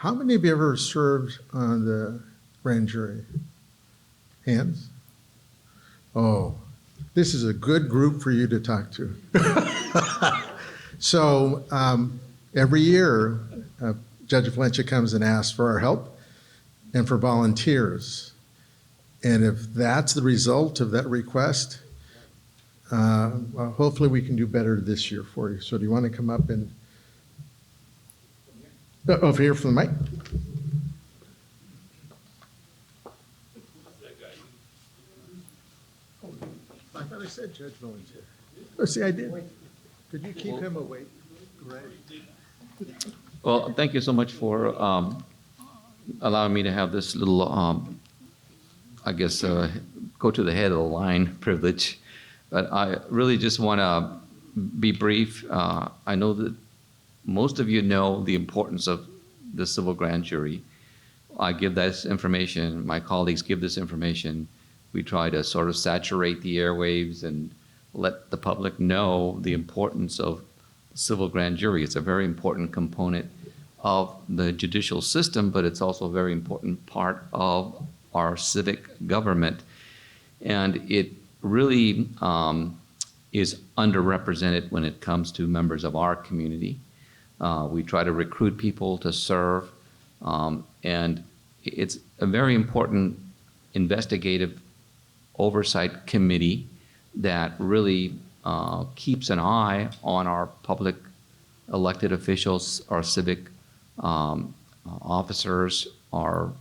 How many of you ever served on the grand jury? Hands? Oh, this is a good group for you to talk to. So every year, Judge Valencia comes and asks for our help and for volunteers. And if that's the result of that request, well, hopefully we can do better this year for you. So do you want to come up and, over here from the mic? I thought I said Judge Valencia. Oh, see, I did. Could you keep him awake? Great. Well, thank you so much for allowing me to have this little, I guess, go to the head of the line privilege. But I really just want to be brief. I know that most of you know the importance of the civil grand jury. I give this information, my colleagues give this information. We try to sort of saturate the airwaves and let the public know the importance of civil grand jury. It's a very important component of the judicial system, but it's also a very important part of our civic government. And it really is underrepresented when it comes to members of our community. We try to recruit people to serve, and it's a very important investigative oversight committee that really keeps an eye on our public elected officials, our civic officers, our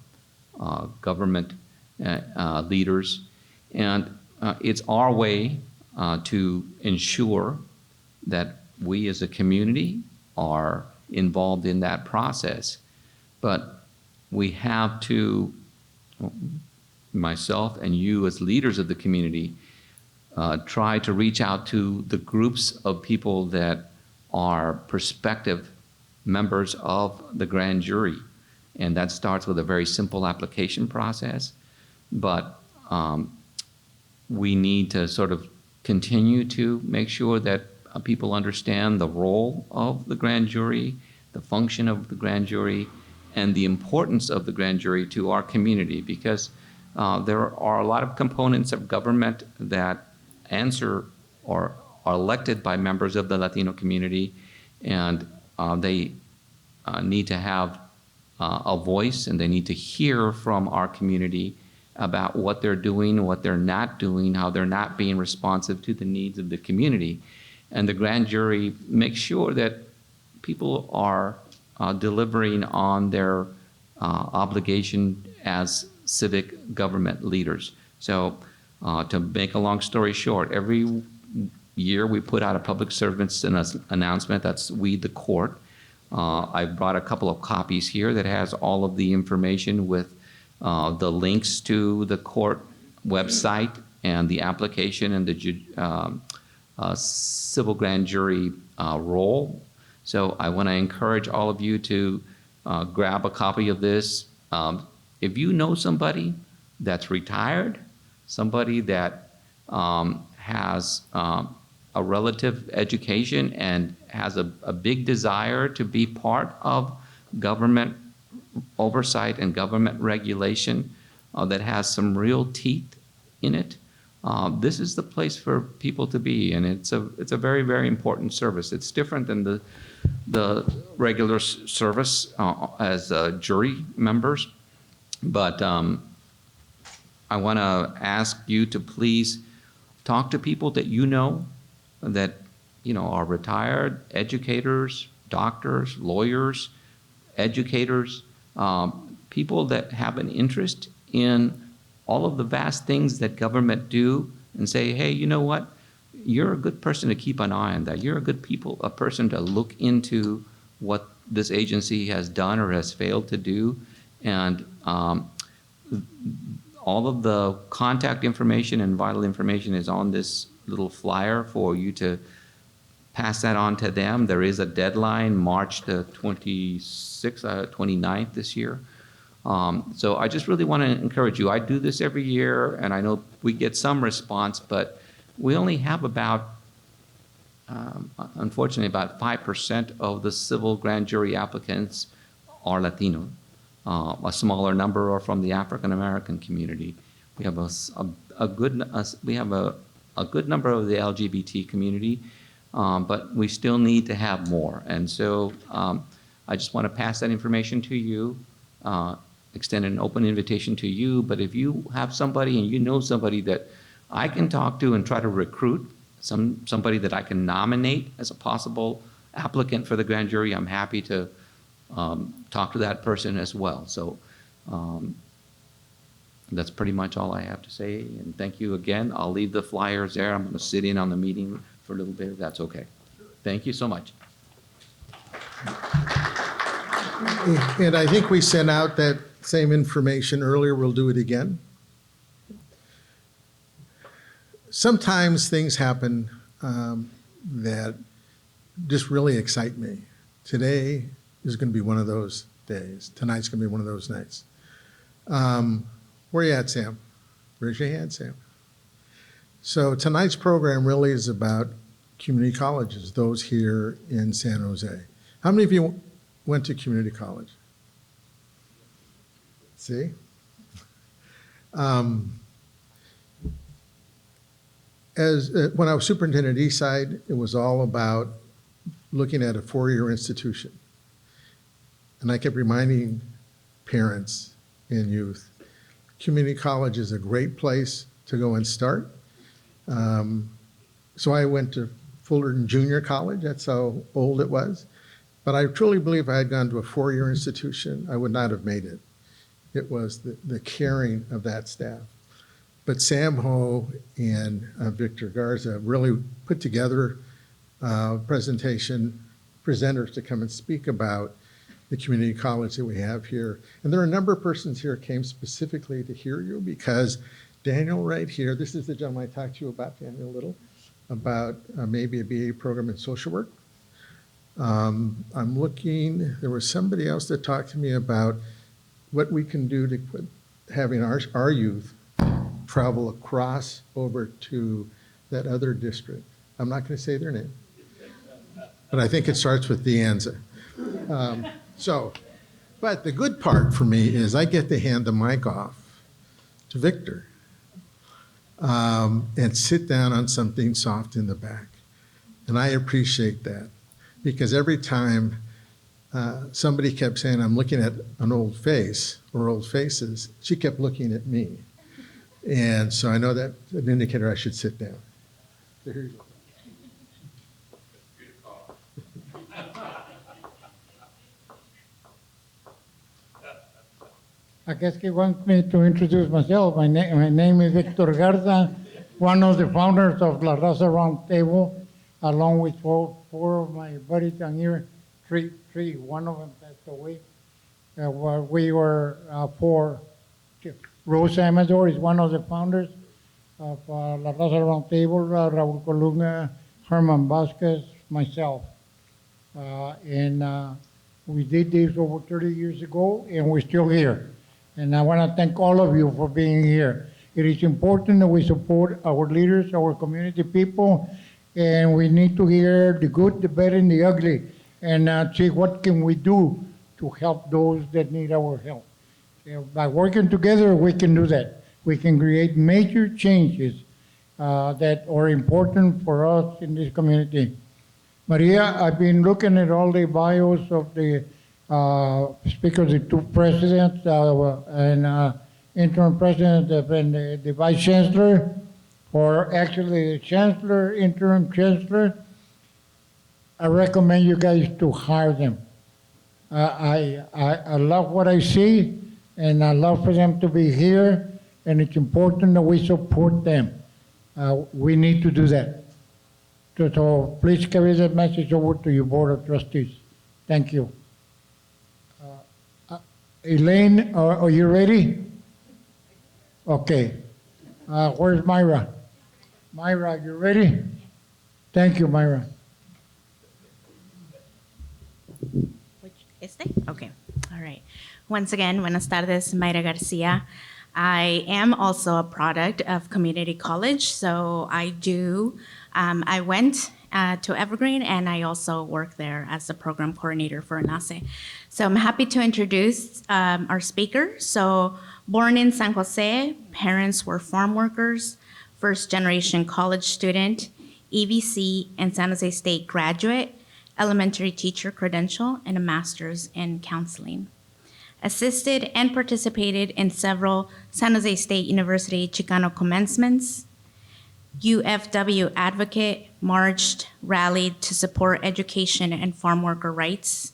government leaders. And it's our way to ensure that we as a community are involved in that process. But we have to, myself and you as leaders of the community, try to reach out to the groups of people that are prospective members of the grand jury. And that starts with a very simple application process. But we need to sort of continue to make sure that people understand the role of the grand jury, the function of the grand jury, and the importance of the grand jury to our community, because there are a lot of components of government that answer or are elected by members of the Latino community, and they need to have a voice, and they need to hear from our community about what they're doing, what they're not doing, how they're not being responsive to the needs of the community. And the grand jury makes sure that people are delivering on their obligation as civic government leaders. So to make a long story short, every year we put out a public servants announcement. That's We the Court. I brought a couple of copies here that has all of the information with the links to the court website and the application and the civil grand jury role. So I want to encourage all of you to grab a copy of this. If you know somebody that's retired, somebody that has a relative education and has a big desire to be part of government oversight and government regulation that has some real teeth in it, this is the place for people to be, and it's a very, very important service. It's different than the regular service as jury members, but I want to ask you to please talk to people that you know that are retired educators, doctors, lawyers, educators, people that have an interest in all of the vast things that government do, and say, hey, you know what? You're a good person to keep an eye on that. You're a person to look into what this agency has done or has failed to do. And all of the contact information and vital information is on this little flyer for you to pass that on to them. There is a deadline, March the 26th, 29th this year. So I just really want to encourage you. I do this every year, and I know we get some response, but we only have about, unfortunately, about 5% of the civil grand jury applicants are Latino. A smaller number are from the African American community. We have a good number of the LGBT community, but we still need to have more. And so I just want to pass that information to you, extend an open invitation to you. But if you have somebody and you know somebody that I can talk to and try to recruit, somebody that I can nominate as a possible applicant for the grand jury, I'm happy to talk to that person as well. So that's pretty much all I have to say. And thank you again. I'll leave the flyers there. I'm going to sit in on the meeting for a little bit, if that's okay. Thank you so much. And I think we sent out that same information earlier. We'll do it again. Sometimes things happen that just really excite me. Today is going to be one of those days. Tonight's going to be one of those nights. Where you at, Sam? Raise your hand, Sam. So tonight's program really is about community colleges, those here in San Jose. How many of you went to community college? See? When I was superintendent at Eastside, it was all about looking at a four-year institution. And I kept reminding parents and youth, community college is a great place to go and start. So I went to Fullerton Junior College, that's how old it was. But I truly believe if I had gone to a four-year institution, I would not have made it. It was the caring of that staff. But Sam Ho and Victor Garza really put together a presentation, presenters to come and speak about the community college that we have here. And there are a number of persons here who came specifically to hear you because Daniel right here, this is the gentleman I talked to you about, Daniel Little, about maybe a BA program in social work. I'm looking, there was somebody else that talked to me about what we can do to quit having our youth travel across over to that other district. I'm not going to say their name, but I think it starts with De Anza. But the good part for me is I get to hand the mic off to Victor and sit down on something soft in the back. And I appreciate that because every time somebody kept saying, I'm looking at an old face or old faces, she kept looking at me. And so I know that's an indicator I should sit down. So here you go. I guess he wants me to introduce myself. My name is Victor Garza, one of the founders of La Raza Roundtable, along with four of my buddies down here, three, one of them passed away. We were four. Rosa Amador is one of the founders of La Raza Roundtable, Raul Colunga, Herman Vasquez, myself. And we did this over 30 years ago, and we're still here. And I want to thank all of you for being here. It is important that we support our leaders, our community people, and we need to hear the good, the bad, and the ugly, and see what can we do to help those that need our help. By working together, we can do that. We can create major changes that are important for us in this community. Maria, I've been looking at all the bios of the speakers, the two presidents and interim president and the vice chancellor, or actually the chancellor, interim chancellor. I recommend you guys to hire them. I love what I see, and I love for them to be here, and it's important that we support them. We need to do that. So please carry that message over to your Board of Trustees. Thank you. Elaine, are you ready? Okay. Where's Myra? Myra, you ready? Thank you, Myra. Okay, all right. Once again, buenas tardes, Mayra Garcia. I am also a product of community college, so I went to Evergreen, and I also work there as the program coordinator for Enlace. So I'm happy to introduce our speaker. So born in San Jose, parents were farm workers, first-generation college student, EVC and San Jose State graduate, elementary teacher credential, and a master's in counseling. Assisted and participated in several San Jose State University Chicano commencements, UFW advocate, marched, rallied to support education and farm worker rights,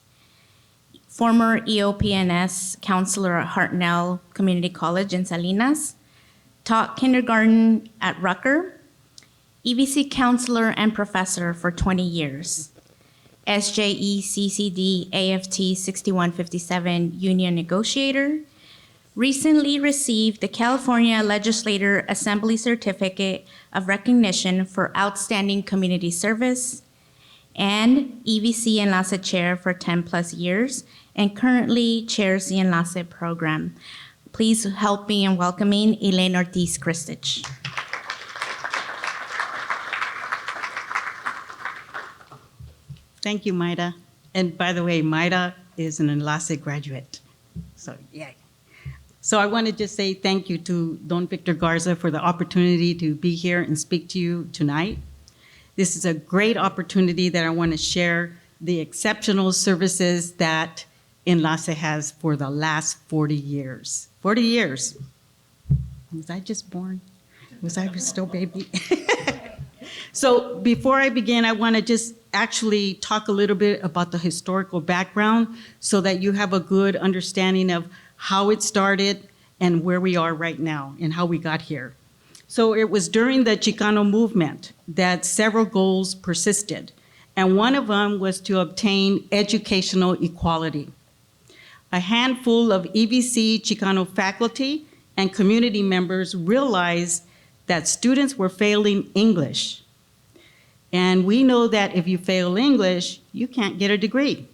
former EOPNS counselor at Hartnell Community College in Salinas, taught kindergarten at Rucker, EVC counselor and professor for 20 years, SJE-CCD AFT 6157 union negotiator, recently received the California Legislature Assembly Certificate of Recognition for Outstanding Community Service, and EVC Enlace Chair for 10 plus years, and currently chairs the Enlace program. Please help me in welcoming Elaine Ortiz Christich. Thank you, Maida. And by the way, Maida is an Enlace graduate. So, yeah. So I want to just say thank you to Don Victor Garza for the opportunity to be here and speak to you tonight. This is a great opportunity that I want to share the exceptional services that Enlace has for the last 40 years. 40 years. Was I just born? Was I still baby? So before I begin, I want to just actually talk a little bit about the historical background so that you have a good understanding of how it started and where we are right now and how we got here. So it was during the Chicano movement that several goals persisted, and one of them was to obtain educational equality. A handful of EVC Chicano faculty and community members realized that students were failing English. And we know that if you fail English, you can't get a degree.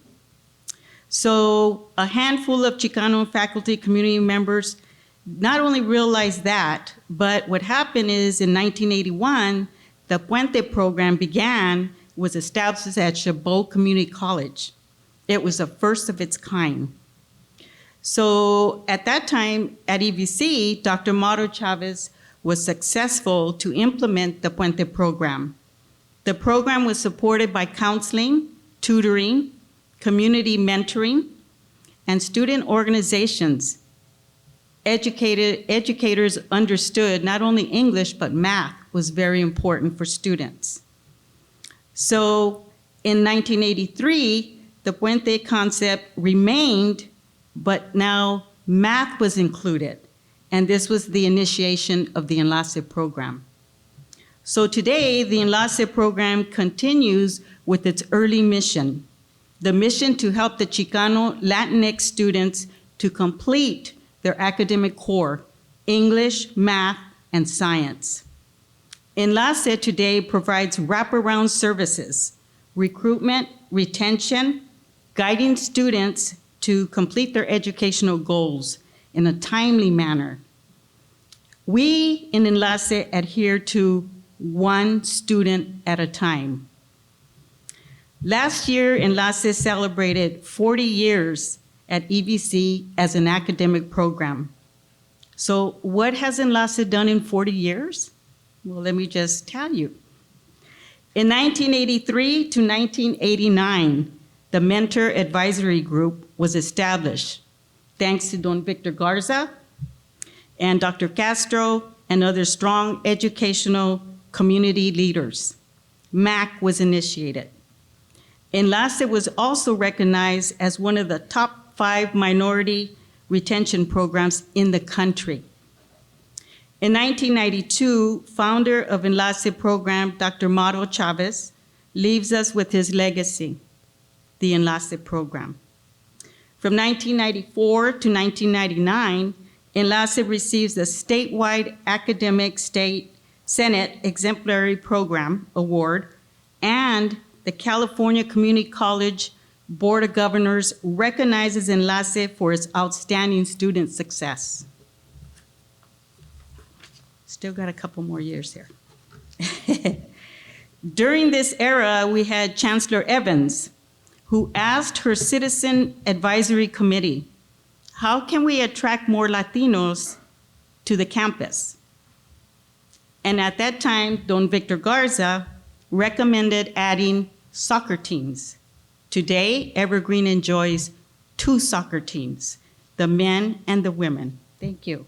So a handful of Chicano faculty community members not only realized that, but what happened is in 1981, the Puente program was established at Chabot Community College. It was the first of its kind. So at that time at EVC, Dr. Mauro Chavez was successful to implement the Puente program. The program was supported by counseling, tutoring, community mentoring, and student organizations. Educators understood not only English, but math was very important for students. So in 1983, the Puente concept remained, but now math was included, and this was the initiation of the Enlace program. So today, the Enlace program continues with its early mission, the mission to help the Chicano Latinx students to complete their academic core, English, math, and science. Enlace today provides wraparound services, recruitment, retention, guiding students to complete their educational goals in a timely manner. We in Enlace adhere to one student at a time. Last year, Enlace celebrated 40 years at EVC as an academic program. So what has Enlace done in 40 years? Well, let me just tell you. In 1983 to 1989, the Mentor Advisory Group was established, thanks to Don Victor Garza and Dr. Castro and other strong educational community leaders. MAC was initiated. Enlace was also recognized as one of the top 5 minority retention programs in the country. In 1992, founder of Enlace program, Dr. Mauro Chavez, leaves us with his legacy, the Enlace program. From 1994 to 1999, Enlace receives the statewide Academic Senate Exemplary Program Award and the California Community College Board of Governors recognizes Enlace for its outstanding student success. Still got a couple more years here. During this era, we had Chancellor Evans, who asked her Citizen Advisory Committee, how can we attract more Latinos to the campus? And at that time, Don Victor Garza recommended adding soccer teams. Today, Evergreen enjoys 2 soccer teams, the men and the women. Thank you.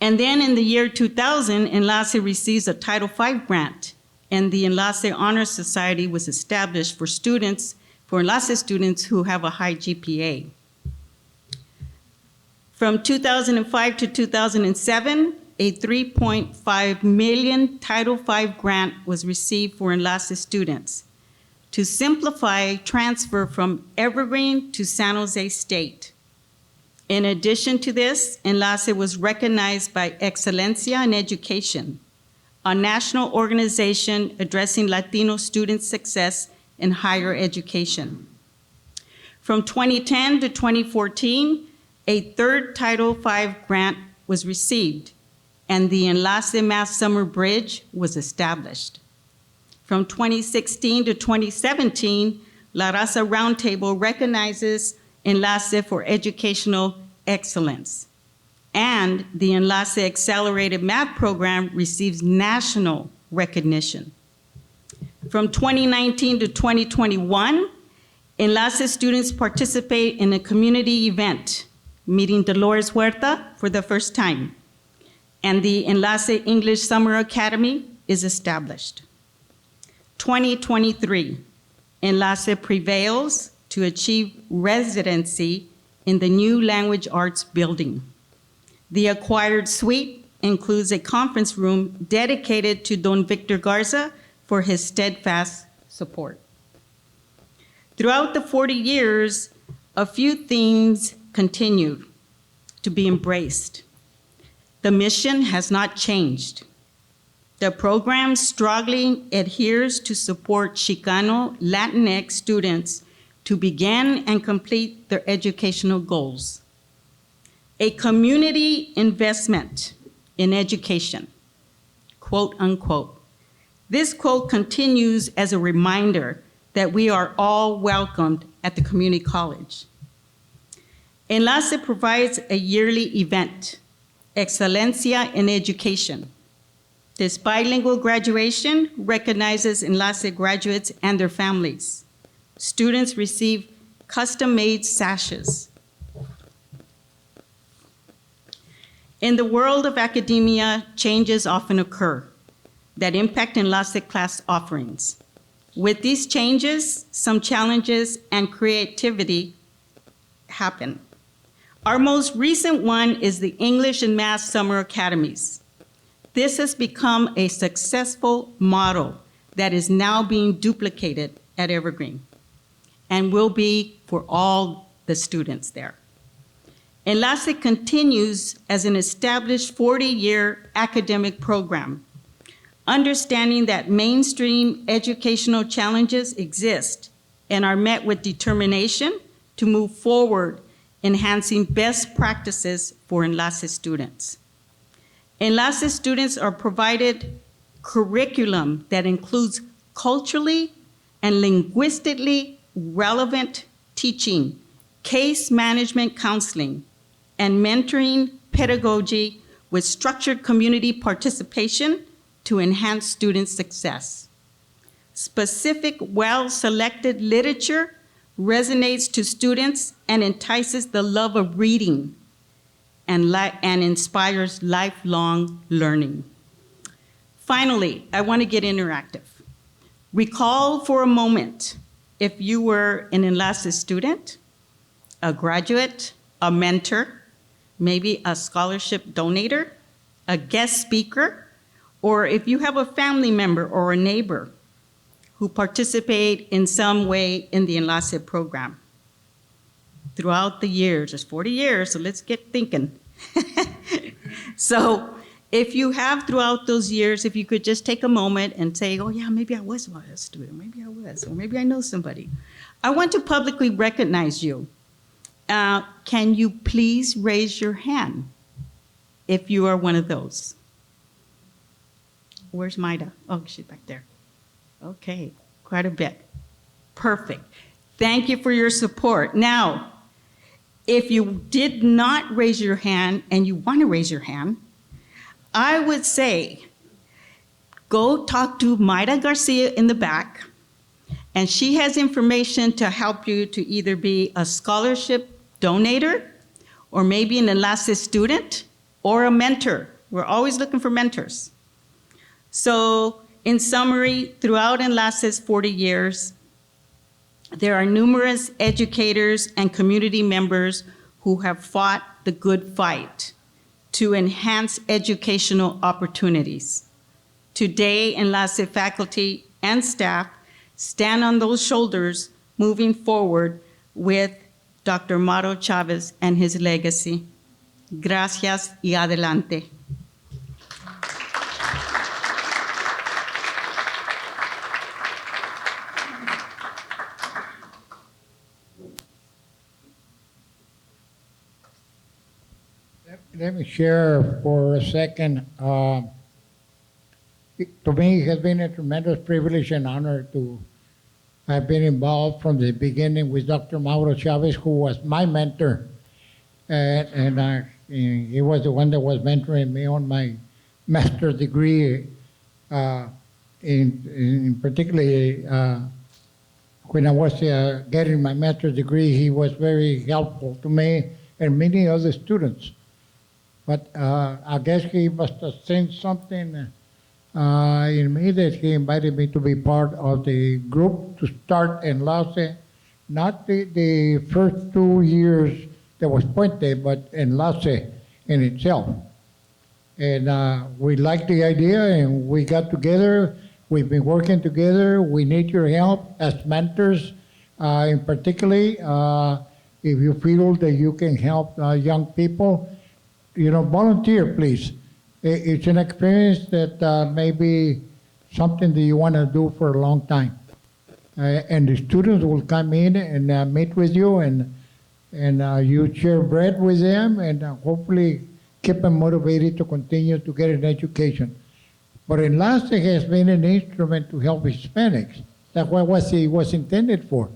And then in the year 2000, Enlace receives a Title V grant, and the Enlace Honor Society was established for Enlace students who have a high GPA. From 2005 to 2007, a $3.5 million Title V grant was received for Enlace students to simplify transfer from Evergreen to San Jose State. In addition to this, Enlace was recognized by Excelencia in Education, a national organization addressing Latino student success in higher education. From 2010 to 2014, a third Title V grant was received, and the Enlace Math Summer Bridge was established. From 2016 to 2017, La Raza Roundtable recognizes Enlace for educational excellence, and the Enlace Accelerated Math Program receives national recognition. From 2019 to 2021, Enlace students participate in a community event, meeting Dolores Huerta for the first time, and the Enlace English Summer Academy is established. 2023, Enlace prevails to achieve residency in the new Language Arts building. The acquired suite includes a conference room dedicated to Don Victor Garza for his steadfast support. Throughout the 40 years, a few themes continued to be embraced. The mission has not changed. The program strongly adheres to support Chicano Latinx students to begin and complete their educational goals. A community investment in education, quote unquote. This quote continues as a reminder that we are all welcomed at the community college. Enlace provides a yearly event, Excelencia in Education. This bilingual graduation recognizes Enlace graduates and their families. Students receive custom-made sashes. In the world of academia, changes often occur that impact Enlace class offerings. With these changes, some challenges and creativity happen. Our most recent one is the English and Math Summer Academies. This has become a successful model that is now being duplicated at Evergreen and will be for all the students there. Enlace continues as an established 40-year academic program, understanding that mainstream educational challenges exist and are met with determination to move forward, enhancing best practices for Enlace students. Enlace students are provided curriculum that includes culturally and linguistically relevant teaching, case management counseling, and mentoring pedagogy with structured community participation to enhance student success. Specific, well-selected literature resonates to students and entices the love of reading and inspires lifelong learning. Finally, I want to get interactive. Recall for a moment if you were an Enlace student, a graduate, a mentor, maybe a scholarship donator, a guest speaker, or if you have a family member or a neighbor who participate in some way in the Enlace program. Throughout the years, there's 40 years, so let's get thinking. So if you have throughout those years, if you could just take a moment and say, oh yeah, maybe I was a student, maybe I was, or maybe I know somebody. I want to publicly recognize you. Can you please raise your hand? if you are one of those. Where's Maida? Oh, she's back there. Okay, quite a bit. Perfect. Thank you for your support. Now, if you did not raise your hand and you want to raise your hand, I would say go talk to Maida Garcia in the back, and she has information to help you to either be a scholarship donator or maybe an Enlace student or a mentor. We're always looking for mentors. So in summary, throughout Enlace's 40 years, there are numerous educators and community members who have fought the good fight to enhance educational opportunities. Today, Enlace faculty and staff stand on those shoulders moving forward with Dr. Mauro Chavez and his legacy. Gracias y adelante. Let me share for a second. To me, it has been a tremendous privilege and honor to have been involved from the beginning with Dr. Mauro Chavez, who was my mentor. And he was the one that was mentoring me on my master's degree, in particularly when I was getting my master's degree. He was very helpful to me and many other students. But I guess he must have seen something in me that he invited me to be part of the group to start Enlace, not the first 2 years that was Puente, but Enlace in itself. And we liked the idea, and we got together. We've been working together. We need your help as mentors, in particularly if you feel that you can help young people. Volunteer, please. It's an experience that may be something that you want to do for a long time. And the students will come in and meet with you, and you share bread with them, and hopefully keep them motivated to continue to get an education. But Enlace has been an instrument to help Hispanics. That's what it was intended for.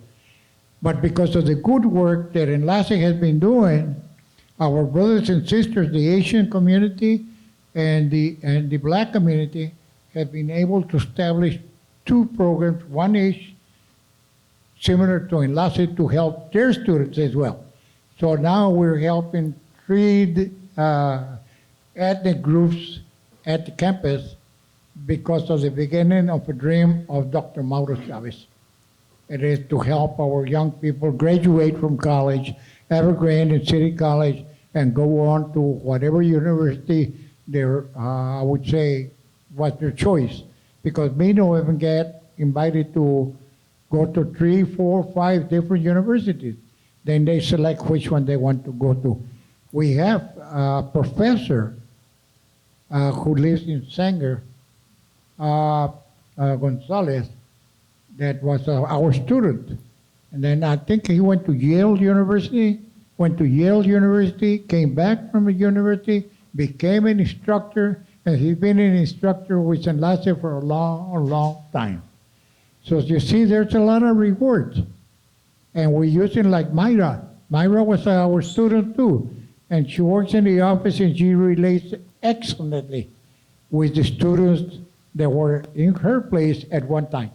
But because of the good work that Enlace has been doing, our brothers and sisters, the Asian community and the Black community, have been able to establish 2 programs. One is similar to Enlace to help their students as well. So now we're helping 3 ethnic groups at the campus because of the beginning of a dream of Dr. Mauro Chavez. It is to help our young people graduate from college, Evergreen and City College, and go on to whatever university I would say was their choice. Because many of them get invited to go to 3, 4, 5 different universities. Then they select which one they want to go to. We have a professor who lives in Sanger, Gonzalez, that was our student. And then I think he went to Yale University, came back from the university, became an instructor, and he's been an instructor with Enlace for a long, long time. So you see, there's a lot of rewards. And we're using like Myra. Myra was our student too. And she works in the office and she relates excellently with the students that were in her place at one time.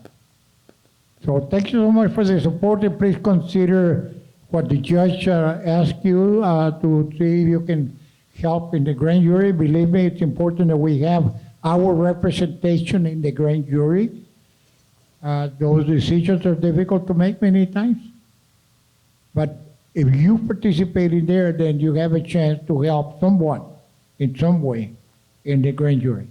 So thank you so much for the support, and please consider what the judge asked you to see if you can help in the grand jury. Believe me, it's important that we have our representation in the grand jury. Those decisions are difficult to make many times. But if you participate in there, then you have a chance to help someone in some way in the grand jury.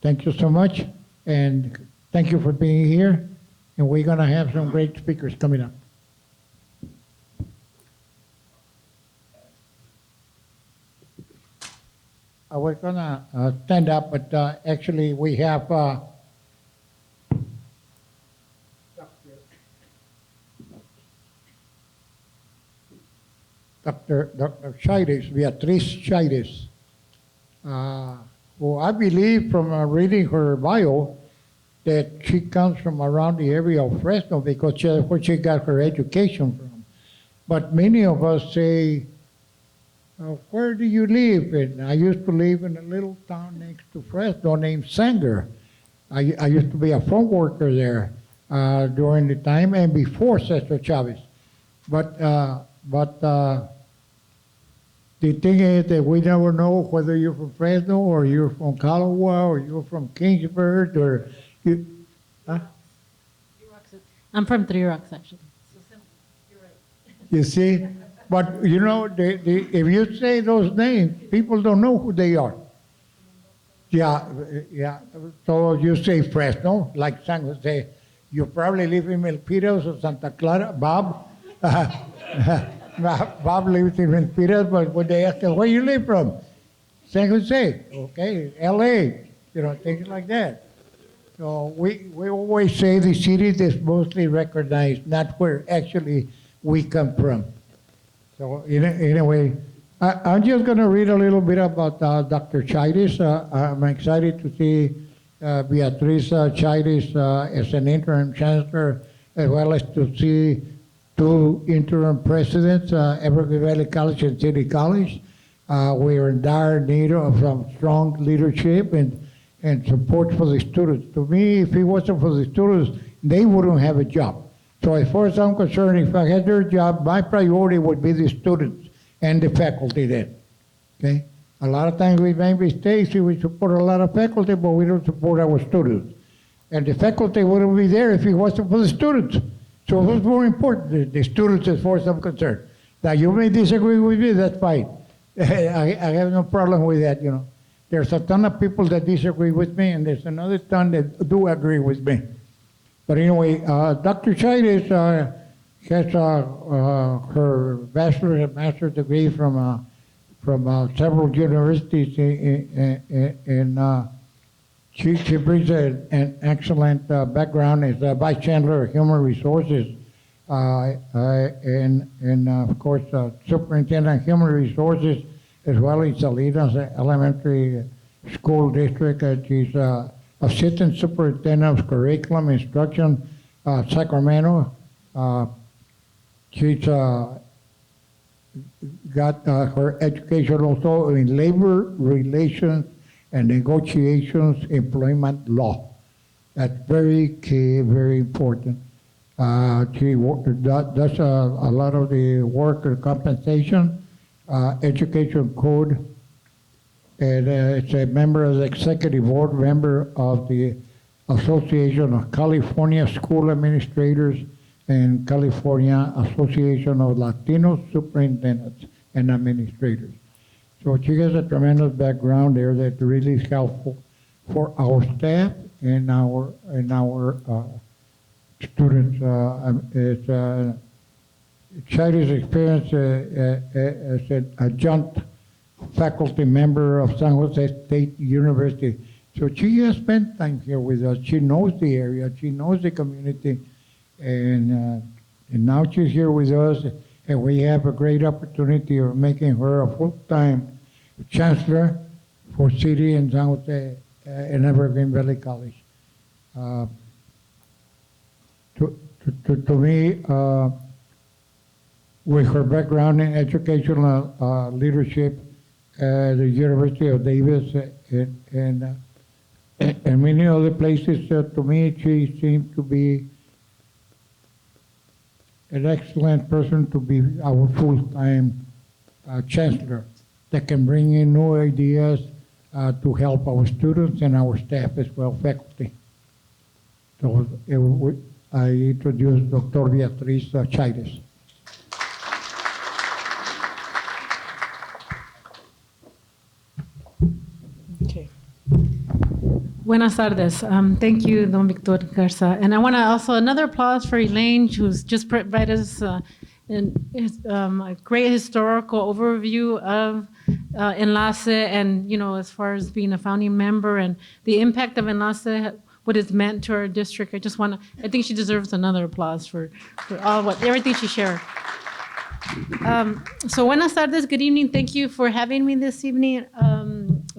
Thank you so much, and thank you for being here. And we're going to have some great speakers coming up. I was going to stand up, but actually we have Dr. Chaires, Beatriz Chaires, Well, I believe from reading her bio that she comes from around the area of Fresno because that's where she got her education from. But many of us say, where do you live? And I used to live in a little town next to Fresno named Sanger. I used to be a phone worker there during the time and before Cesar Chavez. But the thing is that we never know whether you're from Fresno or you're from Calawa or you're from Kingsburg or you. Huh? I'm from Three Rocks, actually. You see, but you know, if you say those names, people don't know who they are. Yeah, yeah. So you say Fresno, like San Jose. You probably live in Milpitas or Santa Clara. Bob, Bob lives in Milpitas, but when they ask him, where you live from? San Jose, okay, L.A., you know, things like that. So we always say the city that's mostly recognized, not where actually we come from. So anyway, I'm just going to read a little bit about Dr. Chaides. I'm excited to see Beatriz Chaides as an interim chancellor, as well as to see two interim presidents, Evergreen Valley College and City College. We are in dire need of some strong leadership and support for the students. To me, if it wasn't for the students, they wouldn't have a job. So as far as I'm concerned, if I had their job, my priority would be the students and the faculty then. Okay? A lot of times we make mistakes, we support a lot of faculty, but we don't support our students. And the faculty wouldn't be there if it wasn't for the students. So what's more important? The students as far as I'm concerned. Now you may disagree with me, that's fine. I have no problem with that, you know. There's a ton of people that disagree with me, and there's another ton that do agree with me. But anyway, Dr. Chaides has her bachelor's and master's degree from several universities, and she brings an excellent background as a vice chancellor of human resources, and of course superintendent of human resources, as well as Salinas Elementary School District. She's assistant superintendent of curriculum instruction, Sacramento. She's got her education also in labor relations and negotiations, employment law. That's very key, very important. She does a lot of the worker compensation, education code, and it's a member of the executive board, member of the Association of California School Administrators and California Association of Latino Superintendents and Administrators. So she has a tremendous background there that really is helpful for our staff and our students. Chaides' experience as an adjunct faculty member of San Jose State University. So she has spent time here with us. She knows the area, she knows the community, and now she's here with us, and we have a great opportunity of making her a full-time chancellor for City and San Jose and Evergreen Valley College. To me, with her background in educational leadership at the University of Davis and many other places, to me, she seems to be an excellent person to be our full-time chancellor that can bring in new ideas to help our students and our staff as well, faculty. So I introduce Dr. Beatriz Chaides. Okay. Buenas tardes. Thank you, Don Victor Garza. And I want to also another applause for Elaine, who's just provided us a great historical overview of Enlace, and as far as being a founding member and the impact of Enlace, what it's meant to our district. I think she deserves another applause for everything she shared. So buenas tardes, good evening. Thank you for having me this evening.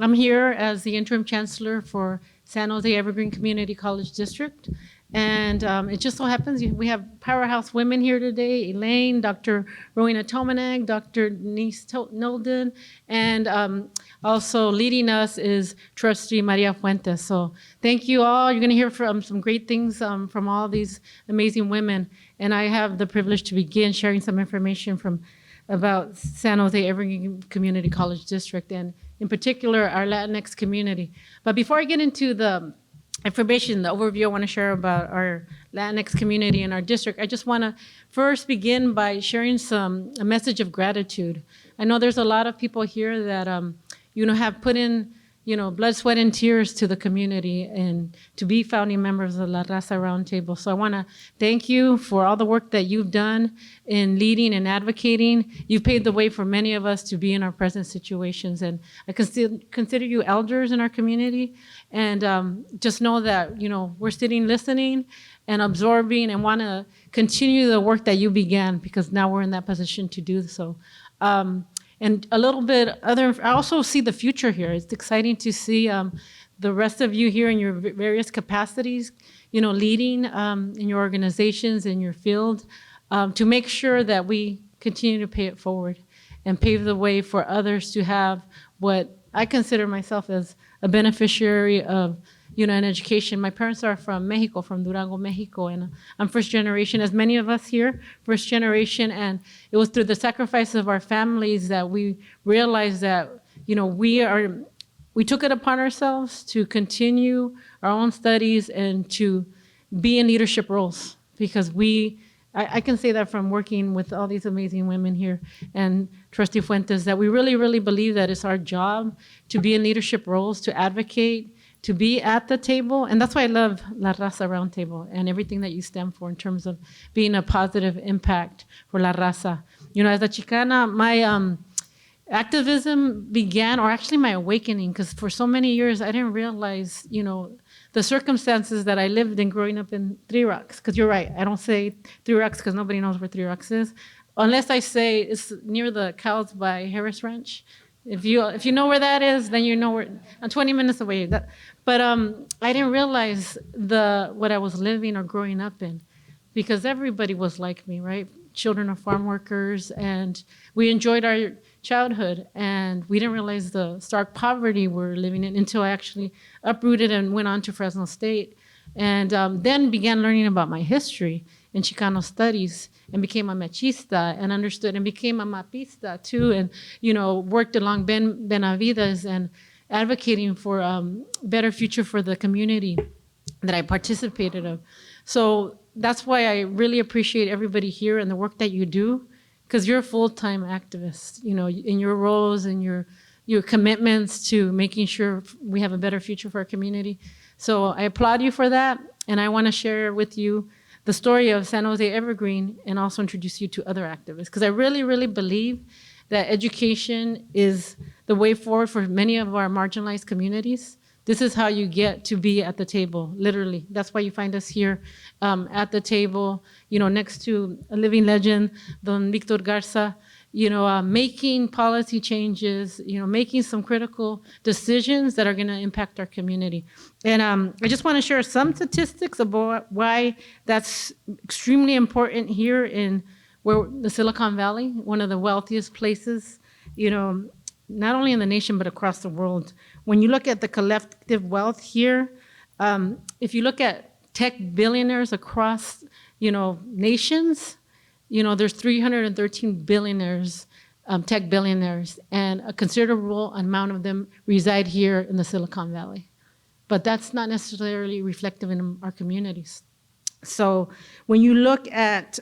I'm here as the interim chancellor for San Jose Evergreen Community College District. And it just so happens we have powerhouse women here today, Elaine, Dr. Rowena Tomanek, Dr. Denise Nolden, and also leading us is Trustee Maria Fuentes. So thank you all. You're going to hear from some great things from all these amazing women. And I have the privilege to begin sharing some information about San Jose Evergreen Community College District, and in particular, our Latinx community. But before I get into the information, the overview I want to share about our Latinx community in our district, I just want to first begin by sharing a message of gratitude. I know there's a lot of people here that have put in blood, sweat, and tears to the community and to be founding members of La Raza Roundtable. So I want to thank you for all the work that you've done in leading and advocating. You've paved the way for many of us to be in our present situations. And I consider you elders in our community. And just know that, we're sitting, listening, and absorbing, and want to continue the work that you began, because now we're in that position to do so. And a little bit I also see the future here. It's exciting to see the rest of you here in your various capacities, leading in your organizations, in your field, to make sure that we continue to pay it forward and pave the way for others to have what I consider myself as a beneficiary of an education. My parents are from Mexico, from Durango, Mexico, and I'm first generation, as many of us here, first generation, and it was through the sacrifice of our families that we realized that, we took it upon ourselves to continue our own studies and to be in leadership roles, because I can say that from working with all these amazing women here and Trustee Fuentes, that we really, really believe that it's our job to be in leadership roles, to advocate, to be at the table. And that's why I love La Raza Roundtable and everything that you stand for in terms of being a positive impact for La Raza. As a Chicana, my activism began, or actually my awakening, because for so many years I didn't realize, the circumstances that I lived in growing up in Three Rocks. Because you're right, I don't say Three Rocks because nobody knows where Three Rocks is, unless I say it's near the cows by Harris Ranch. If you know where that is, then you know where. I'm 20 minutes away. But I didn't realize what I was living or growing up in, because everybody was like me, right? Children of farm workers, and we enjoyed our childhood, and we didn't realize the stark poverty we're living in until I actually uprooted and went on to Fresno State, and then began learning about my history in Chicano studies, and became a machista, and understood and became a mapista too, and worked along Benavides and advocating for better future for the community that I participated of. So that's why I really appreciate everybody here and the work that you do, because you're full-time activists, in your roles and your commitments to making sure we have a better future for our community. So I applaud you for that, and I want to share with you the story of San Jose Evergreen and also introduce you to other activists, because I really, really believe that education is the way forward for many of our marginalized communities. This is how you get to be at the table, literally. That's why you find us here at the table, next to a living legend, Don Victor Garza, making policy changes, making some critical decisions that are going to impact our community. And I just want to share some statistics about why that's extremely important here in the Silicon Valley, one of the wealthiest places, not only in the nation, but across the world. When you look at the collective wealth here, if you look at tech billionaires across, nations, there's 313 billionaires, tech billionaires, and a considerable amount of them reside here in the Silicon Valley. But that's not necessarily reflective in our communities. So when you look at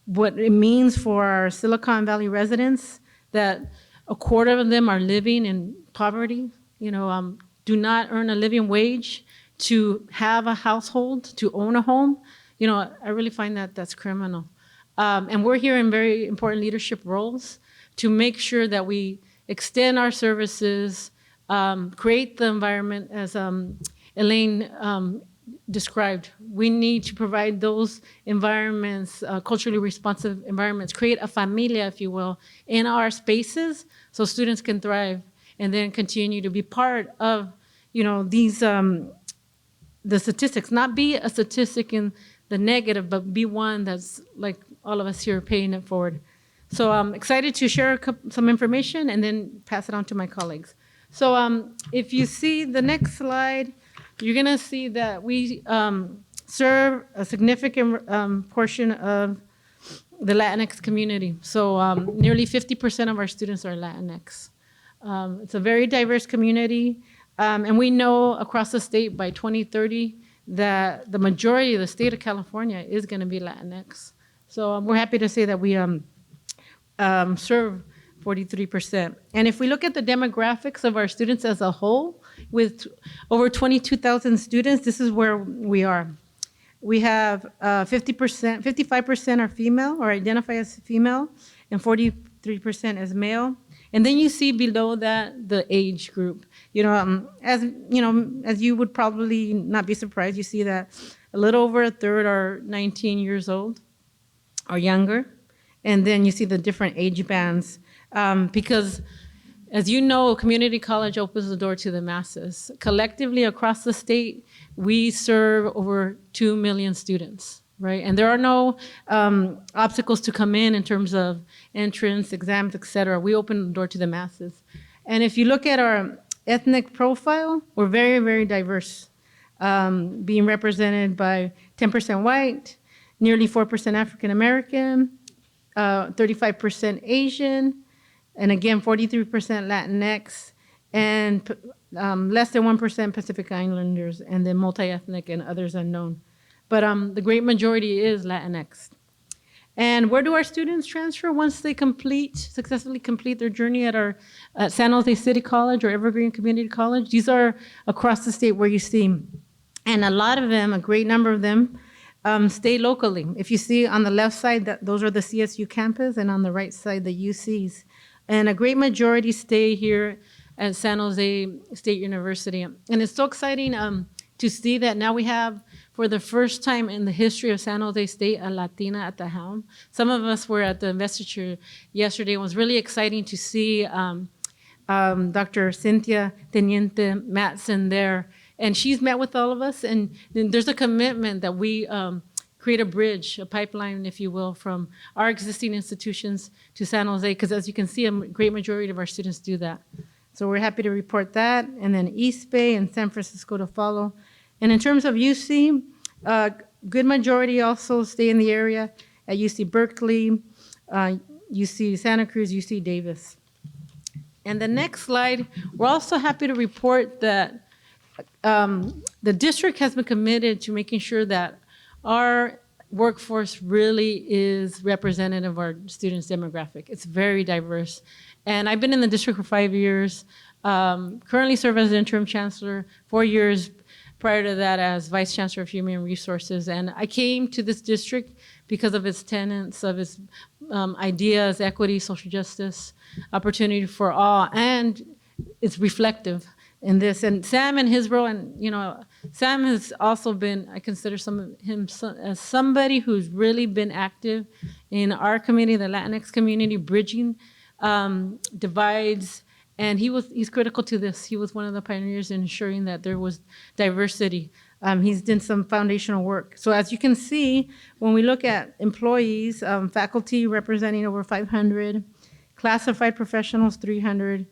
what it means for our Silicon Valley residents, that a quarter of them are living in poverty, do not earn a living wage to have a household, to own a home, I really find that that's criminal. And we're here in very important leadership roles to make sure that we extend our services, create the environment as Elaine described. We need to provide those environments, culturally responsive environments, create a familia, if you will, in our spaces so students can thrive and then continue to be part of, these, the statistics, not be a statistic in the negative, but be one that's like all of us here paying it forward. So I'm excited to share some information and then pass it on to my colleagues. So if you see the next slide, you're gonna see that we serve a significant portion of the Latinx community. So nearly 50% of our students are Latinx. It's a very diverse community. And we know across the state by 2030 that the majority of the state of California is going to be Latinx. So we're happy to say that we serve 43%. And if we look at the demographics of our students as a whole, with over 22,000 students, this is where we are. We have 55% are female or identify as female, and 43% as male. And then you see below that the age group. As you would probably not be surprised, you see that a little over a third are 19 years old or younger. And then you see the different age bands. Because as you know, community college opens the door to the masses. Collectively across the state, we serve over 2 million students, right? And there are no obstacles to come in terms of entrance, exams, et cetera. We open the door to the masses. And if you look at our ethnic profile, we're very, very diverse, being represented by 10% white, nearly 4% African American, 35% Asian, and again, 43% Latinx, and less than 1% Pacific Islanders, and then multi-ethnic and others unknown. But the great majority is Latinx. And where do our students transfer once they successfully complete their journey at San Jose City College or Evergreen Community College? These are across the state where you see, and a lot of them, a great number of them, stay locally. If you see on the left side, those are the CSU campus, and on the right side, the UCs. And a great majority stay here at San Jose State University. And it's so exciting to see that now we have, for the first time in the history of San Jose State, a Latina at the helm. Some of us were at the investiture yesterday. It was really exciting to see Dr. Cynthia Teniente Matson there. And she's met with all of us, and there's a commitment that we create a bridge, a pipeline, if you will, from our existing institutions to San Jose, because as you can see, a great majority of our students do that. So we're happy to report that, and then East Bay and San Francisco to follow. And in terms of UC, good majority also stay in the area at UC Berkeley, UC Santa Cruz, UC Davis. And the next slide, we're also happy to report that the district has been committed to making sure that our workforce really is representative of our students' demographic. It's very diverse. And I've been in the district for 5 years, currently serve as interim chancellor, 4 years prior to that as vice chancellor of human resources. And I came to this district because of its tenets, of its ideas, equity, social justice, opportunity for all, and it's reflective in this. And Sam and his role, and Sam has also been, I consider him as somebody who's really been active in our community, the Latinx community, bridging divides. And he's critical to this. He was one of the pioneers in ensuring that there was diversity. He's done some foundational work. So as you can see, when we look at employees, faculty representing over 500, classified professionals 300,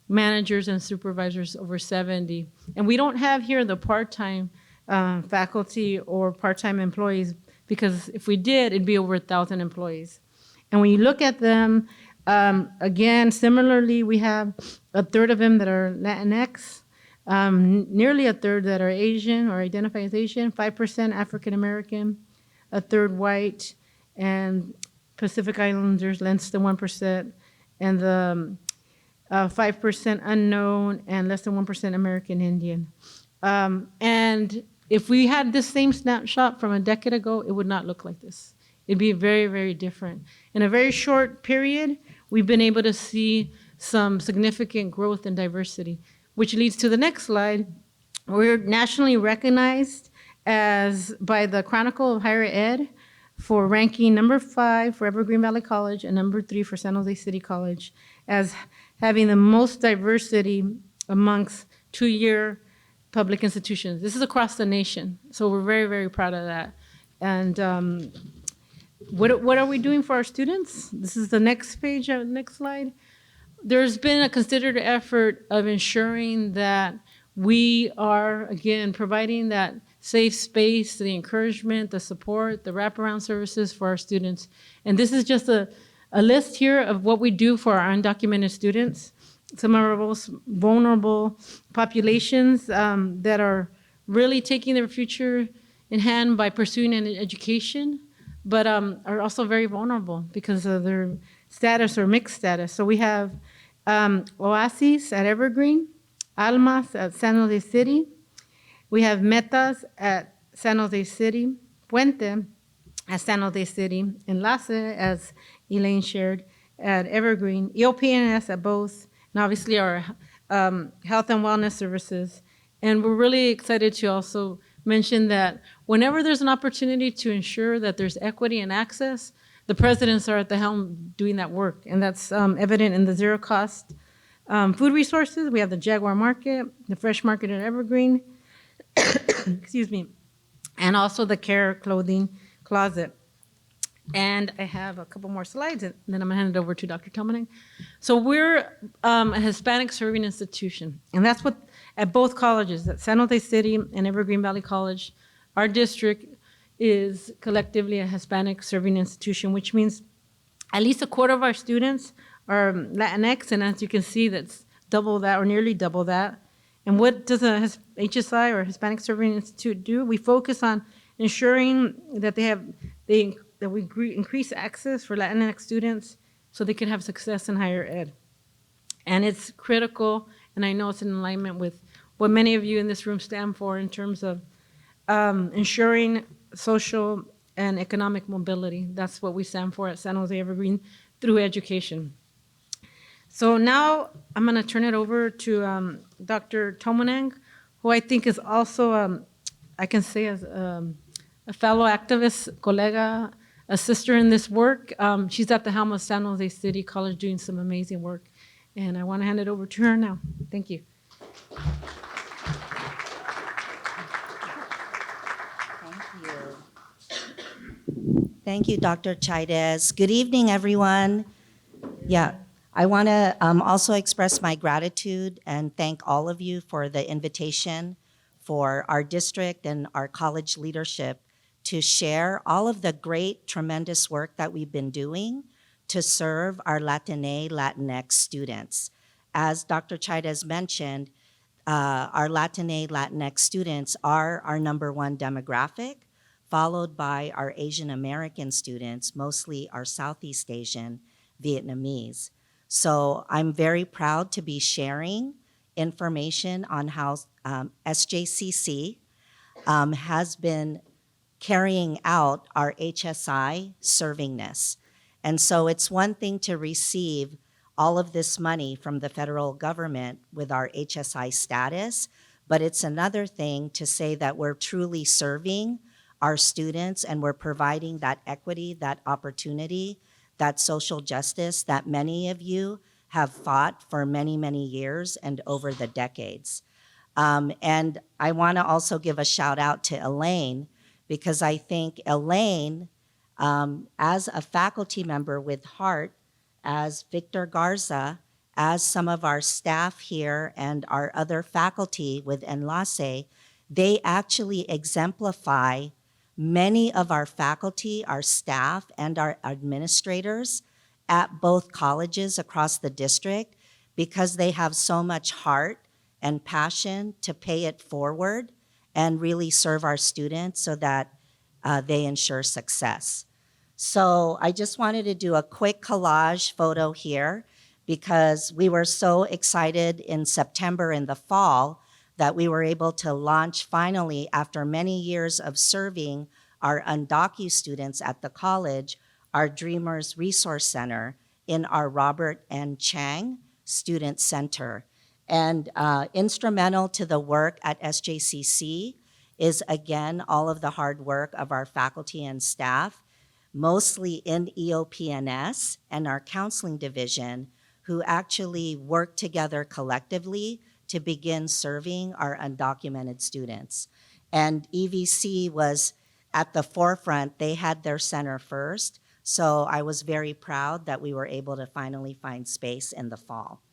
managers and supervisors over 70. And we don't have here the part-time faculty or part-time employees, because if we did, it'd be over 1,000 employees. And when you look at them, again, similarly, we have a third of them that are Latinx, nearly a third that are Asian or identify as Asian, 5% African American, a third white, and Pacific Islanders less than 1%, and the 5% unknown, and less than 1% American Indian. And if we had this same snapshot from a decade ago, it would not look like this. It'd be very, very different. In a very short period, we've been able to see some significant growth and diversity, which leads to the next slide. We're nationally recognized by the Chronicle of Higher Ed for ranking number 5 for Evergreen Valley College and number 3 for San Jose City College as having the most diversity amongst two-year public institutions. This is across the nation, so we're very, very proud of that. And what are we doing for our students? This is the next page, next slide. There's been a considered effort of ensuring that we are, again, providing that safe space, the encouragement, the support, the wraparound services for our students. And this is just a list here of what we do for our undocumented students, some of our most vulnerable populations that are really taking their future in hand by pursuing an education, but are also very vulnerable because of their status or mixed status. So we have Oasis at Evergreen, Almas at San Jose City. We have Metas at San Jose City, Puente at San Jose City, Enlace, as Elaine shared, at Evergreen, EOPNS at both, and obviously our health and wellness services. And we're really excited to also mention that whenever there's an opportunity to ensure that there's equity and access, the presidents are at the helm doing that work. And that's evident in the zero cost food resources. We have the Jaguar Market, the Fresh Market at Evergreen, excuse me, and also the Care Clothing Closet. And I have a couple more slides, and then I'm gonna hand it over to Dr. Tomanek. So we're a Hispanic serving institution, and that's what, at both colleges, at San Jose City and Evergreen Valley College, our district is collectively a Hispanic serving institution, which means at least a quarter of our students are Latinx, and as you can see, that's double that or nearly double that. And what does a HSI or Hispanic Serving Institute do? We focus on ensuring that we increase access for Latinx students so they can have success in higher ed. And it's critical, and I know it's in alignment with what many of you in this room stand for in terms of ensuring social and economic mobility. That's what we stand for at San Jose Evergreen through education. So now I'm going to turn it over to Dr. Tomanek, who I think is also, I can say, as a fellow activist, colega, a sister in this work. She's at the helm of San Jose City College doing some amazing work. And I want to hand it over to her now. Thank you. Thank you, Dr. Chaidez. Good evening, everyone. Yeah, I want to also express my gratitude and thank all of you for the invitation for our district and our college leadership to share all of the great, tremendous work that we've been doing to serve our Latinx students. As Dr. Chaidez mentioned, our Latinx students are our #1 demographic, followed by our Asian American students, mostly our Southeast Asian Vietnamese. So I'm very proud to be sharing information on how SJCC has been carrying out our HSI servingness. And so it's one thing to receive all of this money from the federal government with our HSI status, but it's another thing to say that we're truly serving our students and we're providing that equity, that opportunity, that social justice that many of you have fought for many, many years and over the decades. And I wanna also give a shout out to Elaine, because I think Elaine, as a faculty member with heart, as Victor Garza, as some of our staff here and our other faculty with Enlace, they actually exemplify many of our faculty, our staff, and our administrators at both colleges across the district, because they have so much heart and passion to pay it forward and really serve our students so that they ensure success. So I just wanted to do a quick collage photo here because we were so excited in September in the fall that we were able to launch finally, after many years of serving our undocu students at the college, our Dreamers Resource Center in our Robert N. Chang Student Center. And instrumental to the work at SJCC is, again, all of the hard work of our faculty and staff, mostly in EOPNS and our counseling division, who actually work together collectively to begin serving our undocumented students. And EVC was at the forefront. They had their center first. So I was very proud that we were able to finally find space in the fall.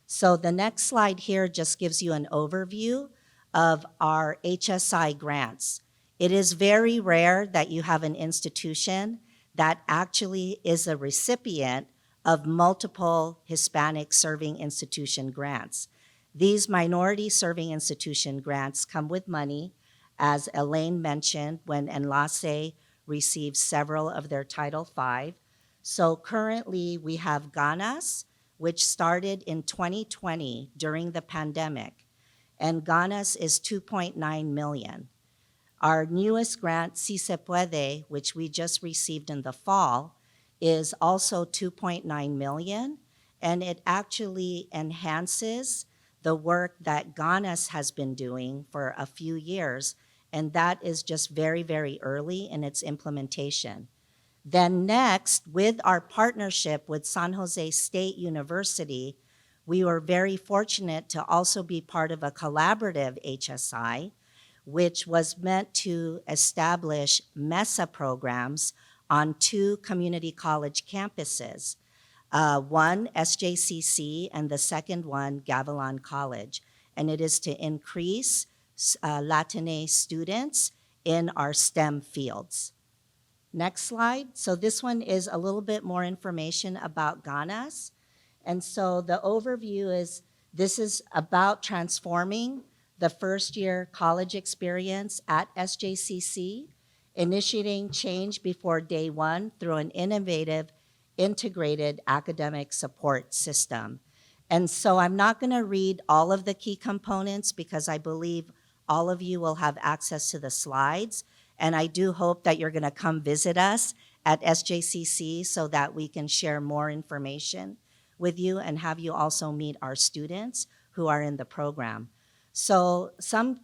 So the next slide here just gives you an overview of our HSI grants. It is very rare that you have an institution that actually is a recipient of multiple Hispanic serving institution grants. These minority serving institution grants come with money, as Elaine mentioned, when Enlace received several of their Title V. So currently we have Ganas, which started in 2020 during the pandemic, and Ganas is 2.9 million. Our newest grant, Si Se Puede, which we just received in the fall, is also 2.9 million, and it actually enhances the work that Ganas has been doing for a few years, and that is just very, very early in its implementation. Then next, with our partnership with San Jose State University, we were very fortunate to also be part of a collaborative HSI, which was meant to establish MESA programs on 2 community college campuses, one SJCC and the second one Gavilan College. And it is to increase Latinx students in our STEM fields. Next slide. So this one is a little bit more information about Ganas. And so the overview is, this is about transforming the first year college experience at SJCC, initiating change before day one through an innovative, integrated academic support system. And so I'm not gonna read all of the key components because I believe all of you will have access to the slides. And I do hope that you're gonna come visit us at SJCC so that we can share more information with you and have you also meet our students who are in the program. So some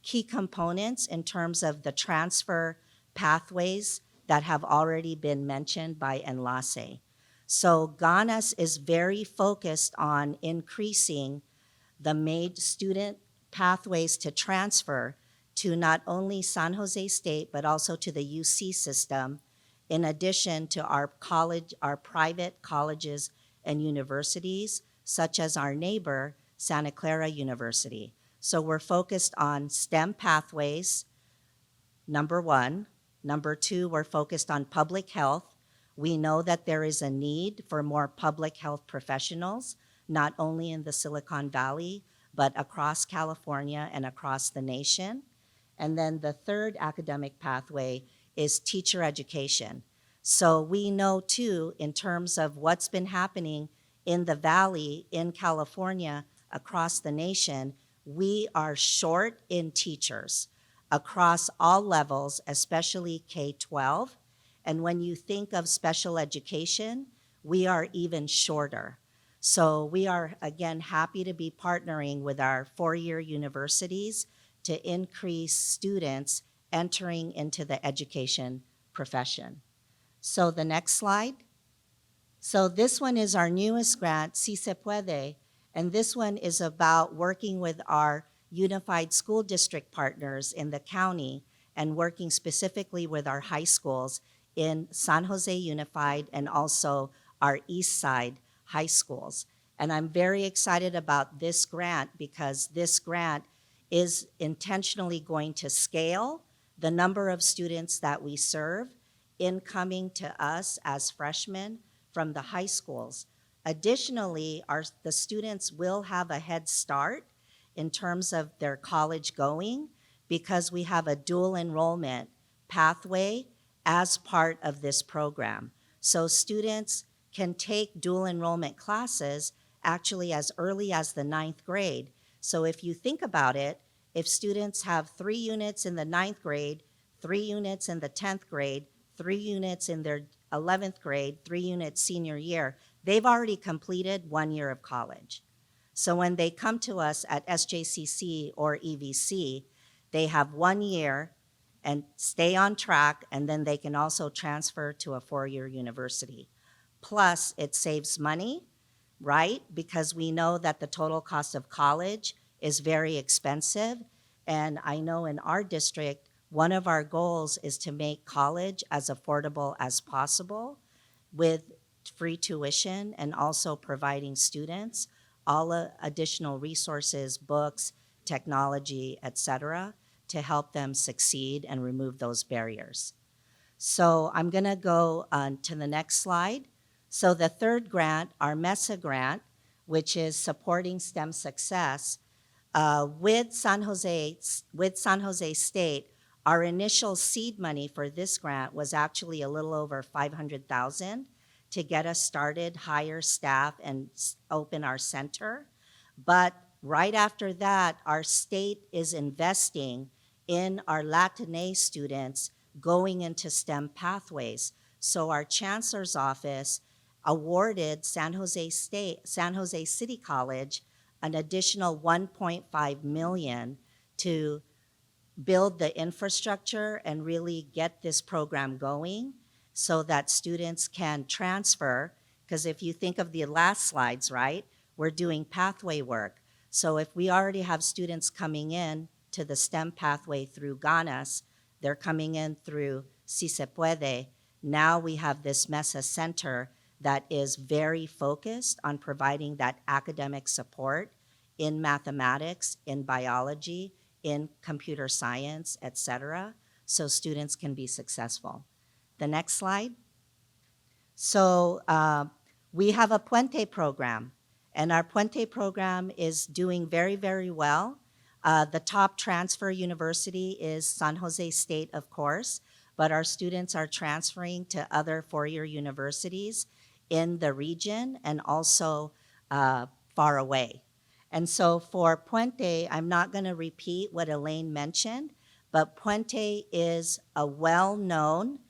key components in terms of the transfer pathways that have already been mentioned by Enlace. So Ganas is very focused on increasing the MAID student pathways to transfer to not only San Jose State, but also to the UC system, in addition to our private colleges and universities, such as our neighbor, Santa Clara University. So we're focused on STEM pathways, number 1. Number 2, we're focused on public health. We know that there is a need for more public health professionals, not only in the Silicon Valley, but across California and across the nation. And then the third academic pathway is teacher education. So we know too, in terms of what's been happening in the Valley, in California, across the nation, we are short in teachers across all levels, especially K-12. And when you think of special education, we are even shorter. So we are, again, happy to be partnering with our 4-year universities to increase students entering into the education profession. So the next slide. So this one is our newest grant, Si Se Puede, and this one is about working with our unified school district partners in the county and working specifically with our high schools in San Jose Unified and also our East Side high schools. And I'm very excited about this grant because this grant is intentionally going to scale the number of students that we serve in coming to us as freshmen from the high schools. Additionally, the students will have a head start in terms of their college going because we have a dual enrollment pathway as part of this program. So students can take dual enrollment classes actually as early as the 9th grade. So if you think about it, if students have 3 units in the 9th grade, 3 units in the 10th grade, 3 units in their 11th grade, 3 units senior year, they've already completed 1 year of college. So when they come to us at SJCC or EVC, they have 1 year and stay on track, and then they can also transfer to a 4-year university. Plus, it saves money right? Because we know that the total cost of college is very expensive. And I know in our district, one of our goals is to make college as affordable as possible with free tuition and also providing students all additional resources, books, technology, et cetera, to help them succeed and remove those barriers. So I'm going to go on to the next slide. So the third grant, our MESA grant, which is supporting STEM success, with San Jose State, our initial seed money for this grant was actually a little over $500,000 to get us started, hire staff, and open our center. But right after that, our state is investing in our Latinx students going into STEM pathways. So our chancellor's office awarded San Jose City College an additional $1.5 million to build the infrastructure and really get this program going so that students can transfer. Because if you think of the last slides, right, we're doing pathway work. So if we already have students coming in to the STEM pathway through Ganas, they're coming in through Si Se Puede. Now we have this MESA center that is very focused on providing that academic support in mathematics, in biology, in computer science, et cetera, so students can be successful. The next slide. So we have a Puente program, and our Puente program is doing very, very well. The top transfer university is San Jose State, of course, but our students are transferring to other four-year universities in the region and also far away. And so for Puente, I'm not going to repeat what Elaine mentioned, but Puente is a well-known,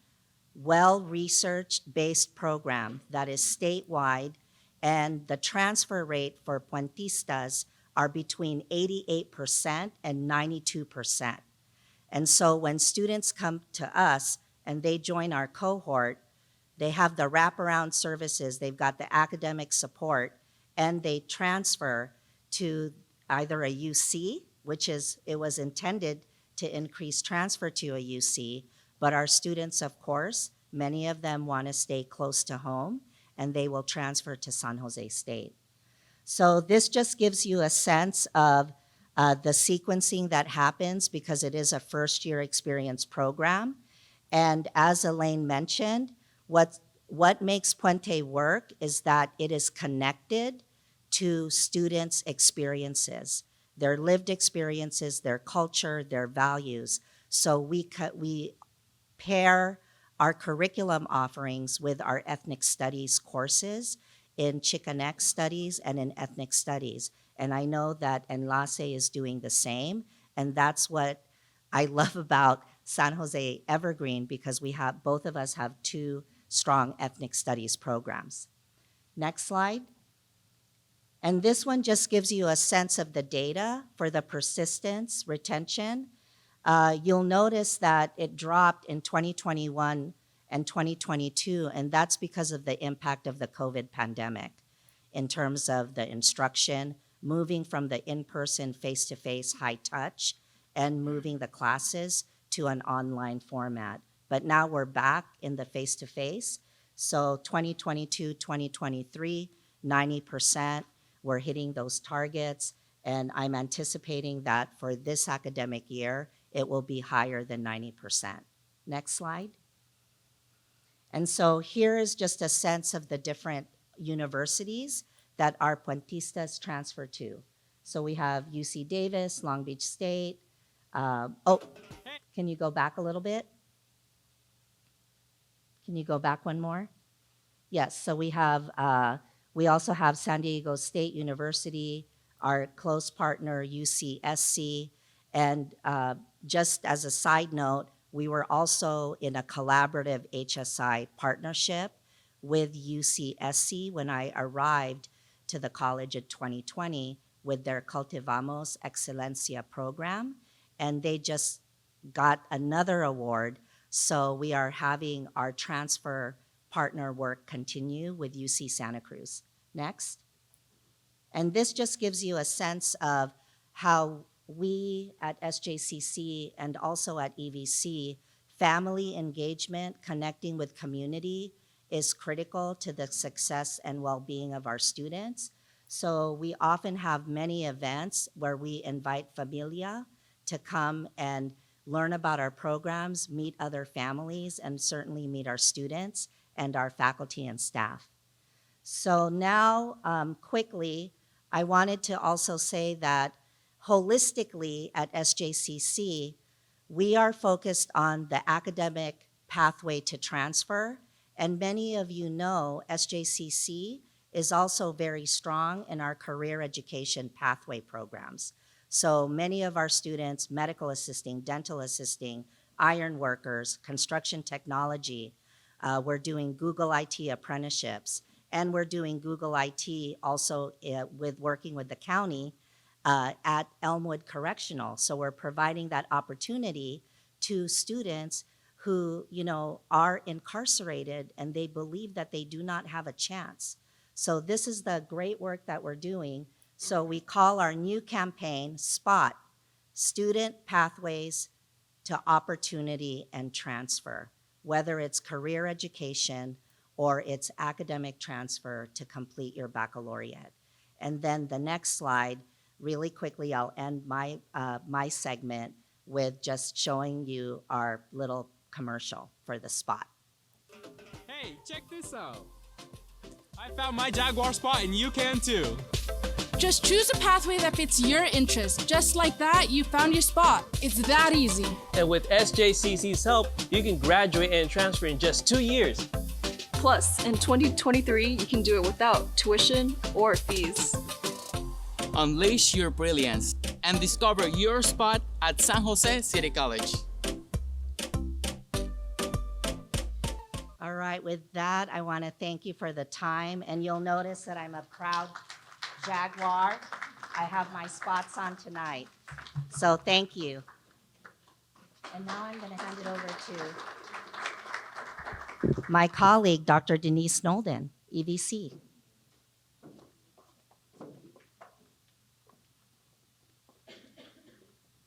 well-researched based program that is statewide, and the transfer rate for Puentistas are between 88% and 92%. And so when students come to us and they join our cohort, they have the wraparound services, they've got the academic support, and they transfer to either a UC, which is, it was intended to increase transfer to a UC, but our students, of course, many of them want to stay close to home, and they will transfer to San Jose State. So this just gives you a sense of the sequencing that happens because it is a first-year experience program. And as Elaine mentioned, what makes Puente work is that it is connected to students' experiences, their lived experiences, their culture, their values. So we pair our curriculum offerings with our ethnic studies courses in Chicanx studies and in ethnic studies. And I know that Enlace is doing the same, and that's what I love about San Jose Evergreen, because both of us have two strong ethnic studies programs. Next slide. And this one just gives you a sense of the data for the persistence, retention. You'll notice that it dropped in 2021 and 2022, and that's because of the impact of the COVID pandemic in terms of the instruction, moving from the in-person, face-to-face, high touch, and moving the classes to an online format. But now we're back in the face-to-face. So 2022, 2023, 90%. We're hitting those targets, and I'm anticipating that for this academic year, it will be higher than 90%. Next slide. And so here is just a sense of the different universities that our Puentistas transfer to. So we have UC Davis, Long Beach State. Can you go back a little bit? Can you go back one more? Yes, so we also have San Diego State University, our close partner UCSC, and just as a side note, we were also in a collaborative HSI partnership with UCSC when I arrived to the college in 2020 with their Cultivamos Excelencia program, and they just got another award. So we are having our transfer partner work continue with UC Santa Cruz. Next. And this just gives you a sense of how we at SJCC and also at EVC, family engagement, connecting with community is critical to the success and well-being of our students. So we often have many events where we invite familia to come and learn about our programs, meet other families, and certainly meet our students and our faculty and staff. So now, quickly, I wanted to also say that holistically at SJCC, we are focused on the academic pathway to transfer, and many of you know SJCC is also very strong in our career education pathway programs. So many of our students, medical assisting, dental assisting, iron workers, construction technology, we're doing Google IT apprenticeships, and we're doing Google IT also with working with the county at Elmwood Correctional. So we're providing that opportunity to students who, you know, are incarcerated and they believe that they do not have a chance. So this is the great work that we're doing. So we call our new campaign SPOT, Student Pathways to Opportunity and Transfer, whether it's career education or it's academic transfer to complete your baccalaureate. And then the next slide, really quickly, I'll end my, my segment with just showing you our little commercial for the spot. Hey, check this out. I found my Jaguar spot and you can too. Just choose a pathway that fits your interest. Just like that, you found your spot. It's that easy. And with SJCC's help, you can graduate and transfer in just 2 years. Plus, in 2023, you can do it without tuition or fees. Unleash your brilliance and discover your spot at San Jose City College. All right, with that, I want to thank you for the time. And you'll notice that I'm a proud Jaguar. I have my spots on tonight. So thank you. And now I'm going to hand it over to my colleague, Dr. Denise Nolden, EVC.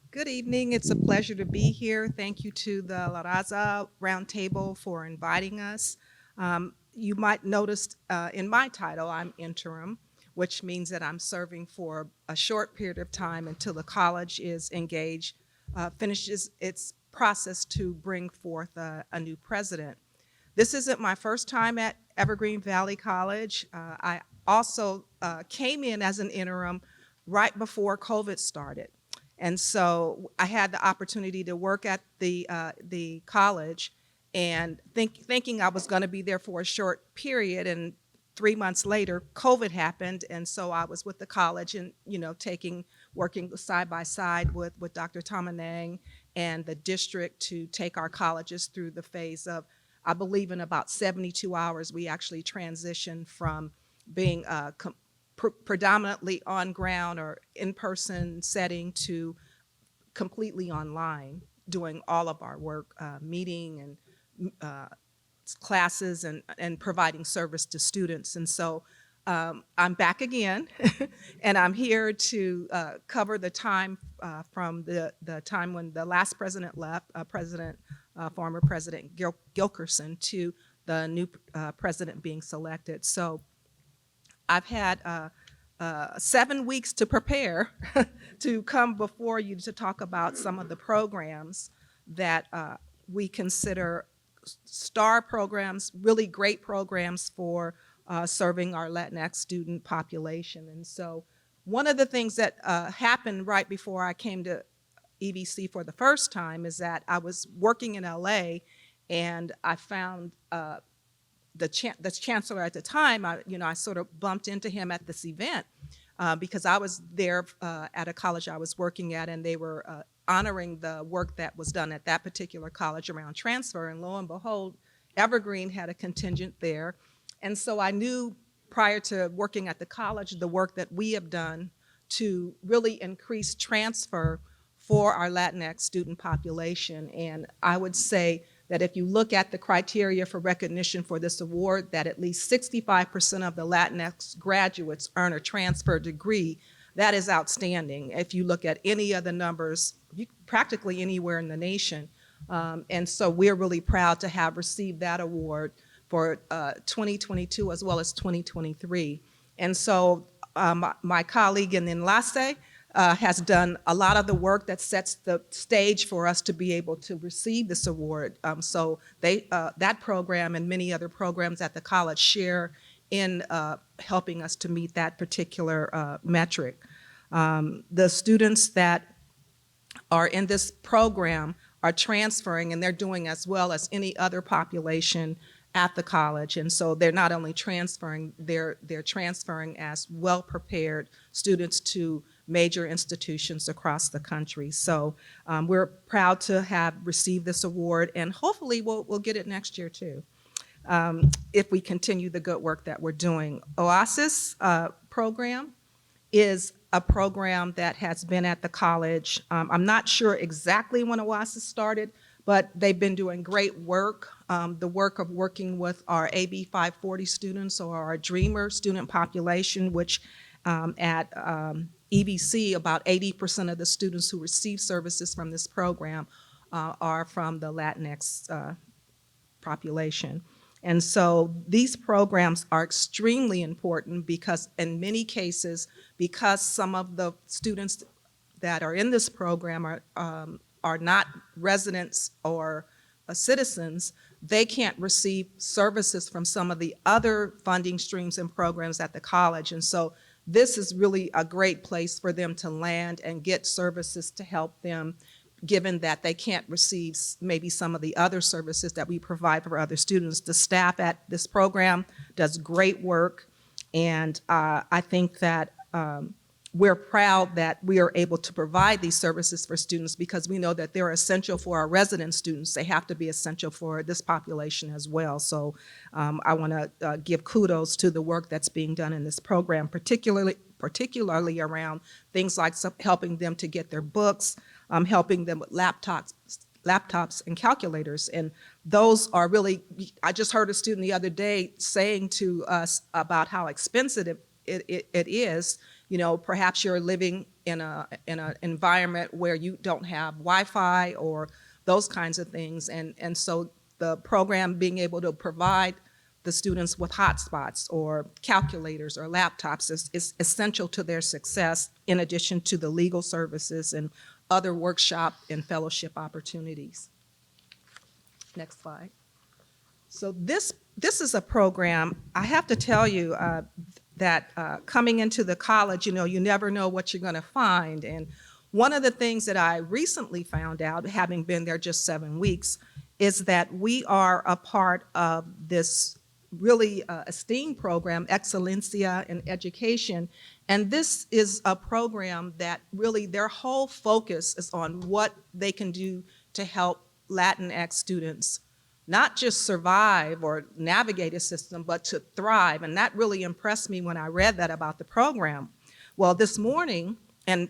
Good evening. It's a pleasure to be here. Thank you to the Raza Roundtable for inviting us. You might notice in my title, I'm interim, which means that I'm serving for a short period of time until the college is engaged, finishes its process to bring forth a new president. This isn't my first time at Evergreen Valley College. I also came in as an interim right before COVID started. And so I had the opportunity to work at the college and thinking I was going to be there for a short period, and 3 months later, COVID happened, and so I was with the college and, you know, working side by side with Dr. Tamanang and the district to take our colleges through the phase of, I believe in about 72 hours, we actually transitioned from being predominantly on ground or in-person setting to completely online, doing all of our work, meeting and classes and providing service to students. And so I'm back again and I'm here to cover the time from the time when the last president left, former President Gilkerson, to the new president being selected. So I've had 7 weeks to prepare to come before you to talk about some of the programs that we consider star programs, really great programs for serving our Latinx student population. And so one of the things that happened right before I came to EVC for the first time is that I was working in LA and I found the chancellor at the time. I sort of bumped into him at this event because I was there at a college I was working at, and they were honoring the work that was done at that particular college around transfer. And lo and behold, Evergreen had a contingent there. And so I knew prior to working at the college the work that we have done to really increase transfer for our Latinx student population. And I would say that if you look at the criteria for recognition for this award, that at least 65% of the Latinx graduates earn a transfer degree. That is outstanding. If you look at any of the numbers, practically anywhere in the nation. And so we're really proud to have received that award for 2022 as well as 2023. And so my colleague in Enlace has done a lot of the work that sets the stage for us to be able to receive this award. So that program and many other programs at the college share in helping us to meet that particular metric. The students that are in this program are transferring, and they're doing as well as any other population at the college. And so they're not only transferring, they're transferring as well-prepared students to major institutions across the country. So we're proud to have received this award, and hopefully we'll get it next year too, if we continue the good work that we're doing. OASIS program is a program that has been at the college. I'm not sure exactly when OASIS started, but they've been doing great work. The work of working with our AB 540 students, or our Dreamer student population, which at EBC, about 80% of the students who receive services from this program are from the Latinx population. And so these programs are extremely important because in many cases, because some of the students that are in this program are not residents or citizens, they can't receive services from some of the other funding streams and programs at the college. And so this is really a great place for them to land and get services to help them, given that they can't receive maybe some of the other services that we provide for other students. The staff at this program does great work, and I think that we're proud that we are able to provide these services for students because we know that they're essential for our resident students. They have to be essential for this population as well. So I want to give kudos to the work that's being done in this program, particularly around things like helping them to get their books, helping them with laptops and calculators. And those are really, I just heard a student the other day saying to us about how expensive it is. You know, perhaps you're living in an environment where you don't have Wi-Fi or those kinds of things. And so the program being able to provide the students with hotspots or calculators or laptops is essential to their success, in addition to the legal services and other workshop and fellowship opportunities. Next slide. So this is a program, I have to tell you, that coming into the college, you know, you never know what you're going to find. And one of the things that I recently found out, having been there just 7 weeks, is that we are a part of this really esteemed program, Excelencia in Education. And this is a program that really their whole focus is on what they can do to help Latinx students not just survive or navigate a system, but to thrive. And that really impressed me when I read that about the program. Well, this morning, and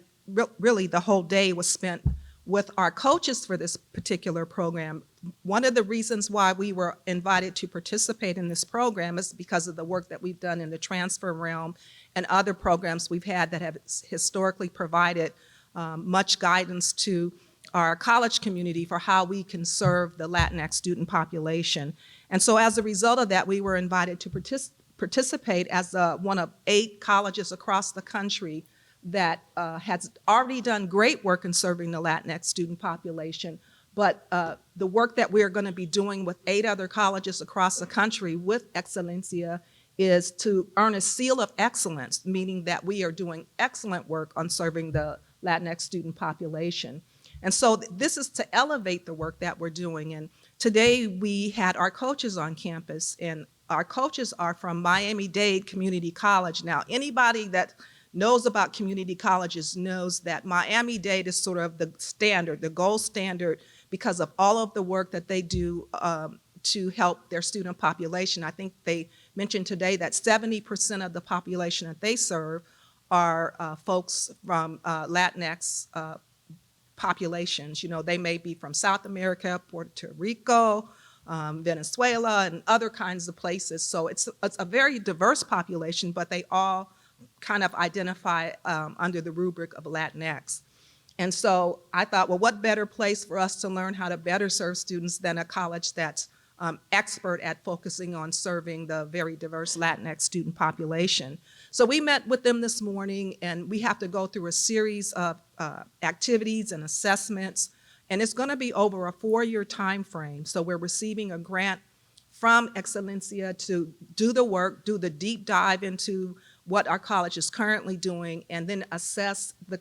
really the whole day was spent with our coaches for this particular program. One of the reasons why we were invited to participate in this program is because of the work that we've done in the transfer realm and other programs we've had that have historically provided much guidance to our college community for how we can serve the Latinx student population. And so as a result of that, we were invited to participate as one of 8 colleges across the country that has already done great work in serving the Latinx student population. But the work that we're going to be doing with 8 other colleges across the country with Excelencia is to earn a seal of excellence, meaning that we are doing excellent work on serving the Latinx student population. And so this is to elevate the work that we're doing. And today we had our coaches on campus, and our coaches are from Miami-Dade Community College. Now, anybody that knows about community colleges knows that Miami-Dade is sort of the standard, the gold standard, because of all of the work that they do to help their student population. I think they mentioned today that 70% of the population that they serve are folks from Latinx populations. You know, they may be from South America, Puerto Rico, Venezuela, and other kinds of places. So it's a very diverse population, but they all kind of identify under the rubric of Latinx. And so I thought, well, what better place for us to learn how to better serve students than a college that's expert at focusing on serving the very diverse Latinx student population. So we met with them this morning, and we have to go through a series of activities and assessments, and it's going to be over a 4-year time frame. So we're receiving a grant from Excelencia to do the work, do the deep dive into what our college is currently doing, and then assess the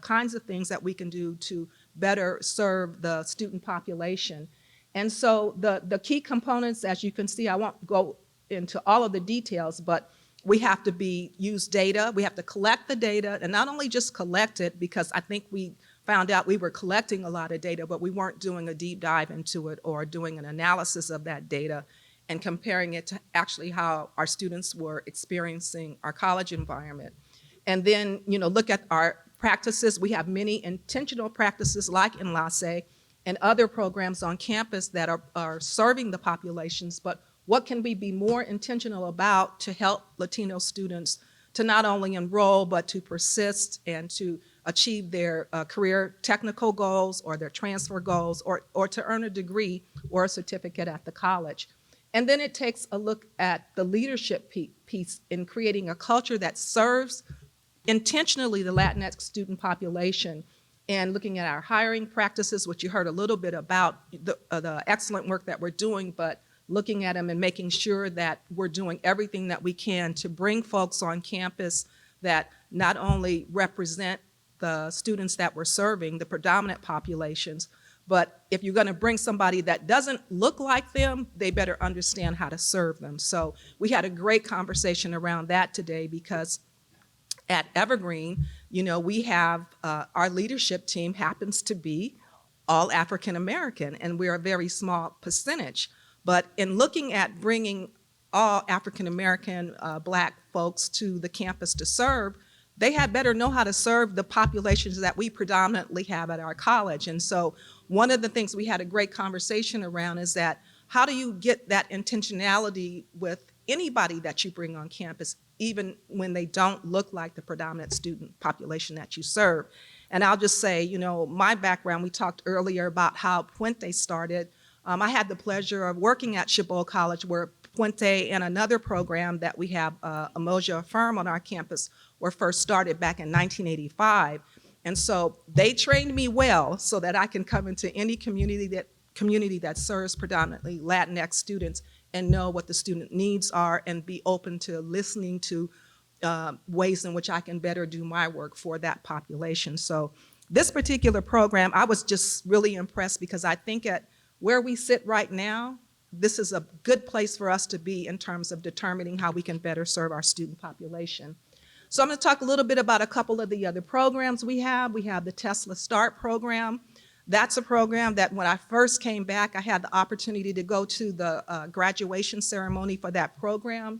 kinds of things that we can do to better serve the student population. And so the key components, as you can see, I won't go into all of the details, but we have to use data. We have to collect the data, and not only just collect it, because I think we found out we were collecting a lot of data, but we weren't doing a deep dive into it or doing an analysis of that data and comparing it to actually how our students were experiencing our college environment. And then, you know, look at our practices. We have many intentional practices like Enlace and other programs on campus that are serving the populations, but what can we be more intentional about to help Latino students to not only enroll, but to persist and to achieve their career technical goals or their transfer goals, or to earn a degree or a certificate at the college. And then it takes a look at the leadership piece in creating a culture that serves intentionally the Latinx student population, and looking at our hiring practices, which you heard a little bit about, the excellent work that we're doing, but looking at them and making sure that we're doing everything that we can to bring folks on campus that not only represent the students that we're serving, the predominant populations, but if you're going to bring somebody that doesn't look like them, they better understand how to serve them. So we had a great conversation around that today, because at Evergreen, you know, we have our leadership team happens to be all African American, and we're a very small percentage. But in looking at bringing all African American Black folks to the campus to serve, they had better know how to serve the populations that we predominantly have at our college. And so one of the things we had a great conversation around is that how do you get that intentionality with anybody that you bring on campus, even when they don't look like the predominant student population that you serve? And I'll just say, you know, my background, we talked earlier about how Puente started. I had the pleasure of working at Chabot College, where Puente and another program that we have, Emoja Affirm on our campus, were first started back in 1985. And so they trained me well so that I can come into any community that serves predominantly Latinx students and know what the student needs are and be open to listening to ways in which I can better do my work for that population. So this particular program, I was just really impressed, because I think at where we sit right now, this is a good place for us to be in terms of determining how we can better serve our student population. So I'm going to talk a little bit about a couple of the other programs we have. We have the Tesla Start program. That's a program that when I first came back, I had the opportunity to go to the graduation ceremony for that program.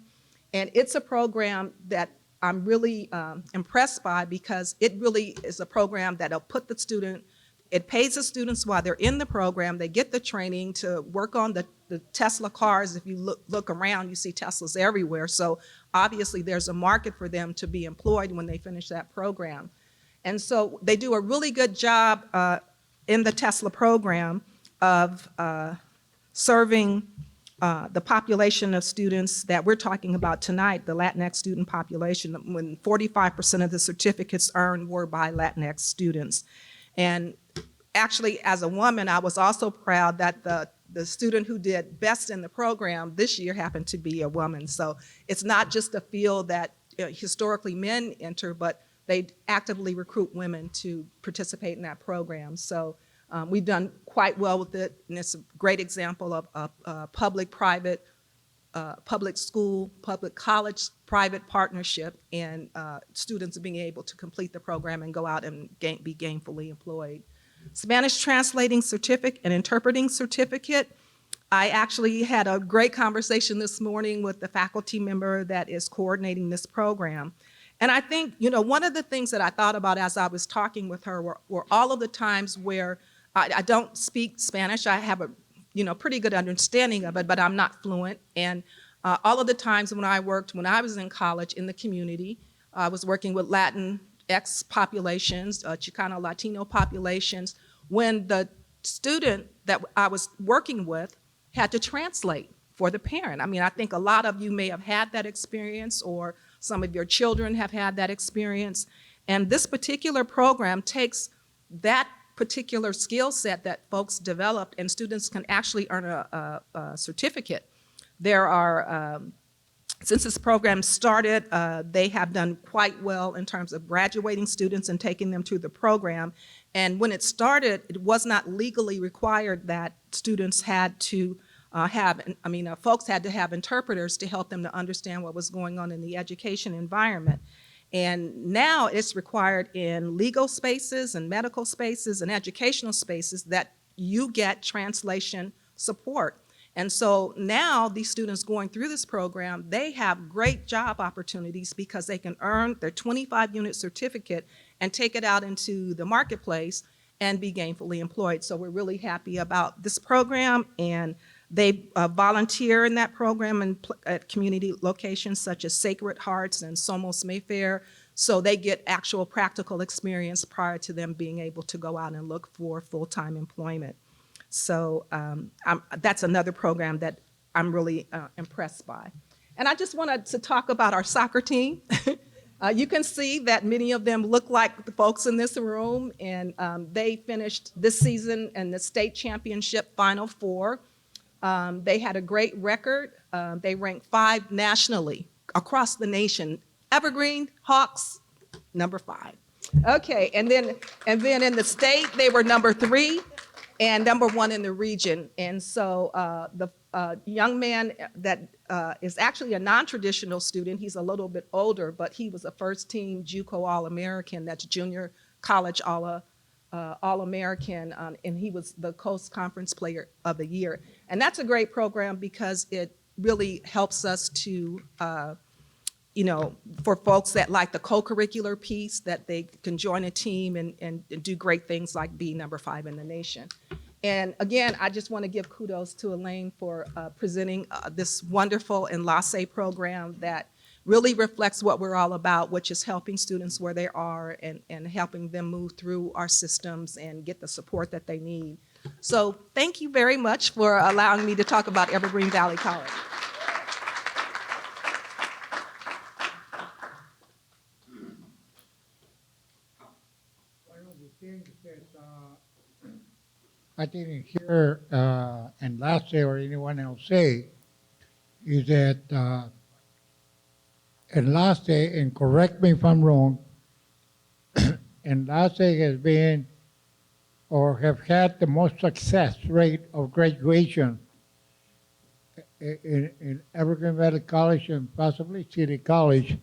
And it's a program that I'm really impressed by, because it really is a program that'll put the student, it pays the students while they're in the program. They get the training to work on the Tesla cars. If you look around, you see Teslas everywhere. So obviously there's a market for them to be employed when they finish that program. And so they do a really good job in the Tesla program of serving the population of students that we're talking about tonight, the Latinx student population, when 45% of the certificates earned were by Latinx students. And actually, as a woman, I was also proud that the student who did best in the program this year happened to be a woman. So it's not just a field that historically men enter, but they actively recruit women to participate in that program. So we've done quite well with it, and it's a great example of a public-private, public school, public college, private partnership, and students being able to complete the program and go out and be gainfully employed. Spanish translating certificate and interpreting certificate. I actually had a great conversation this morning with the faculty member that is coordinating this program. And I think, one of the things that I thought about as I was talking with her were all of the times where I don't speak Spanish. I have a, pretty good understanding of it, but I'm not fluent. And all of the times when I was in college in the community, I was working with Latinx populations, Chicano Latino populations, when the student that I was working with had to translate for the parent. I mean, I think a lot of you may have had that experience, or some of your children have had that experience. And this particular program takes that particular skill set that folks developed, and students can actually earn a certificate. There are, since this program started, they have done quite well in terms of graduating students and taking them through the program. And when it started, it was not legally required that students had to folks had to have interpreters to help them to understand what was going on in the education environment. And now it's required in legal spaces and medical spaces and educational spaces that you get translation support. And so now these students going through this program, they have great job opportunities because they can earn their 25-unit certificate and take it out into the marketplace and be gainfully employed. So we're really happy about this program, and they volunteer in that program at community locations such as Sacred Hearts and Somos Mayfair, so they get actual practical experience prior to them being able to go out and look for full-time employment. So that's another program that I'm really impressed by. And I just wanted to talk about our soccer team. You can see that many of them look like the folks in this room, and they finished this season in the state championship Final Four. They had a great record. They ranked 5 nationally across the nation. Evergreen Hawks, number 5. Okay, and then in the state, they were number 3 and number 1 in the region. And so the young man that is actually a non-traditional student, he's a little bit older, but he was a first-team JUCO All-American, that's junior college All-American, and he was the Coast Conference Player of the Year. And that's a great program because it really helps us to, for folks that like the co-curricular piece, that they can join a team and do great things like be number 5 in the nation. And again, I just want to give kudos to Elaine for presenting this wonderful Enlace program that really reflects what we're all about, which is helping students where they are and helping them move through our systems and get the support that they need. So thank you very much for allowing me to talk about Evergreen Valley College. One of the things that I didn't hear Enlace or anyone else say is that Enlace, and correct me if I'm wrong, Enlace has been or have had the most success rate of graduation in Evergreen Valley College and possibly City College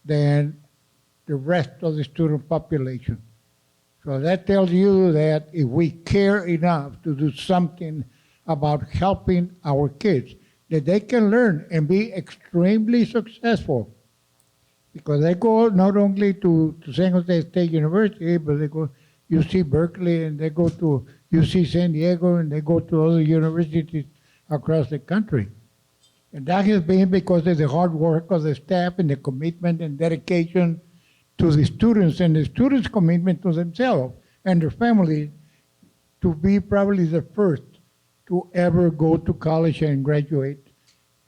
than the rest of the student population. So that tells you that if we care enough to do something about helping our kids, that they can learn and be extremely successful. Because they go not only to San Jose State University, but they go UC Berkeley, and they go to UC San Diego, and they go to other universities across the country. And that has been because of the hard work of the staff and the commitment and dedication to the students, and the students' commitment to themselves and their families to be probably the first to ever go to college and graduate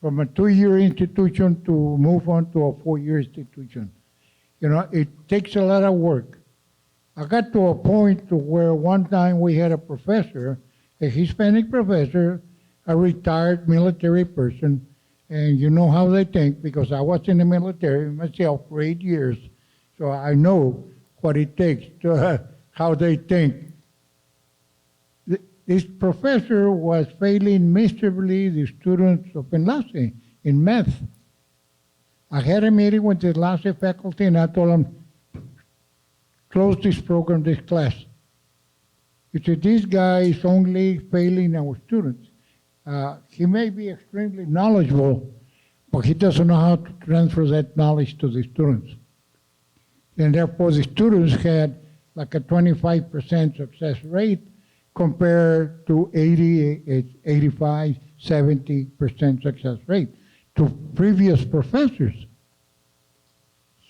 from a 2-year institution to move on to a 4-year institution. It takes a lot of work. I got to a point to where one time we had a professor, a Hispanic professor, a retired military person, and you know how they think, because I was in the military myself for 8 years, so I know what it takes to how they think. This professor was failing miserably the students of Enlace in math. I had a meeting with the Enlace faculty, and I told them, close this program, this class. He said, this guy is only failing our students. He may be extremely knowledgeable, but he doesn't know how to transfer that knowledge to the students. And therefore, the students had like a 25% success rate compared to 85, 70% success rate to previous professors.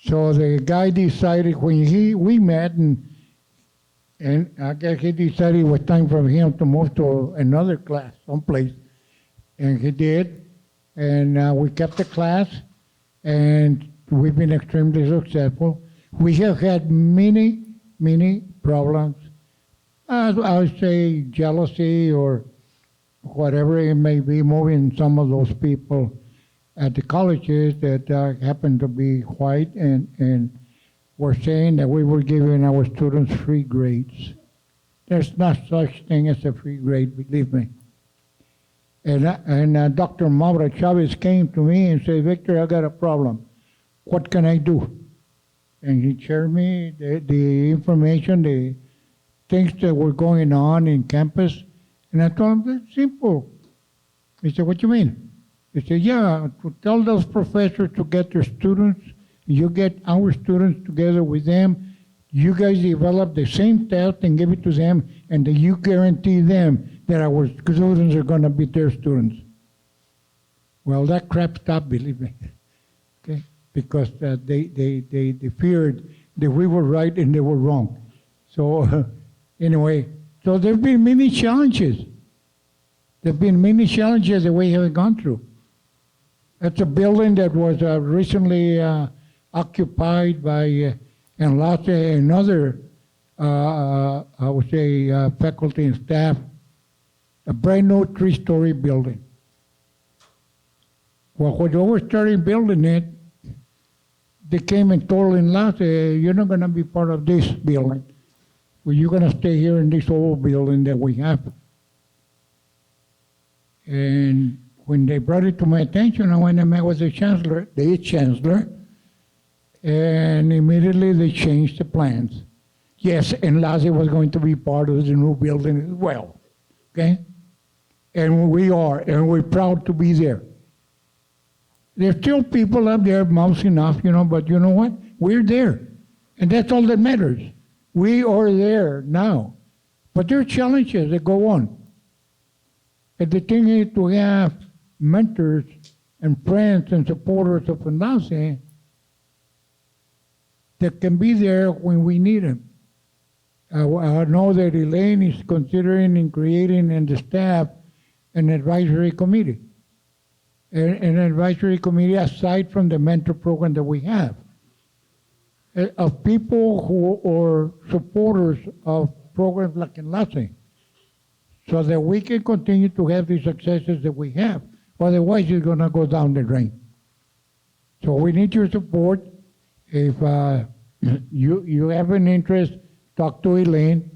So the guy decided when we met, and I guess he decided it was time for him to move to another class someplace, and he did, and we kept the class, and we've been extremely successful. We have had many problems. I would say jealousy or whatever it may be, moving some of those people at the colleges that happen to be white and were saying that we were giving our students free grades. There's not such thing as a free grade, believe me. And Dr. Maura Chavez came to me and said, Victor, I got a problem. What can I do? And he shared me the information, the things that were going on in campus. And I told him, that's simple. He said, what do you mean? He said, yeah, to tell those professors to get their students, you get our students together with them, you guys develop the same test and give it to them, and then you guarantee them that our students are going to be their students. Well, that crap stopped, believe me. Okay? Because they feared that we were right and they were wrong. So anyway, so there have been many challenges. There have been many challenges that we have gone through. That's a building that was recently occupied by Enlace and other, I would say, faculty and staff, a brand new 3-story building. Well, when they were starting building it, they came and told Enlace, you're not going to be part of this building. Well, you're going to stay here in this old building that we have. And when they brought it to my attention, I went and met with the chancellor, and immediately they changed the plans. Yes, Enlace was going to be part of the new building as well, okay? And we are, and we're proud to be there. There's still people up there mousing off, but you know what? We're there. And that's all that matters. We are there now. But there are challenges that go on. And the thing is to have mentors and friends and supporters of Enlace that can be there when we need them. I know that Elaine is considering and creating in the staff an advisory committee. An advisory committee aside from the mentor program that we have, of people who are supporters of programs like Enlace, so that we can continue to have the successes that we have. Otherwise, it's going to go down the drain. So we need your support. If you have an interest, talk to Elaine,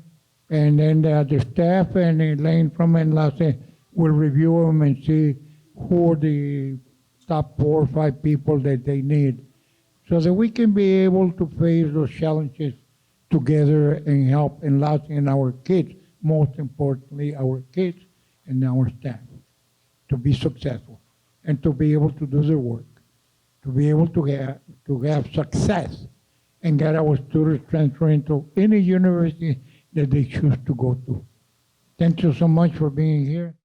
and then the staff and Elaine from Enlace will review them and see who are the top 4 or 5 people that they need, so that we can be able to face those challenges together and help Enlace and our kids, most importantly our kids and our staff, to be successful and to be able to do their work, to be able to have success and get our students transferring to any university that they choose to go to. Thank you so much for being here.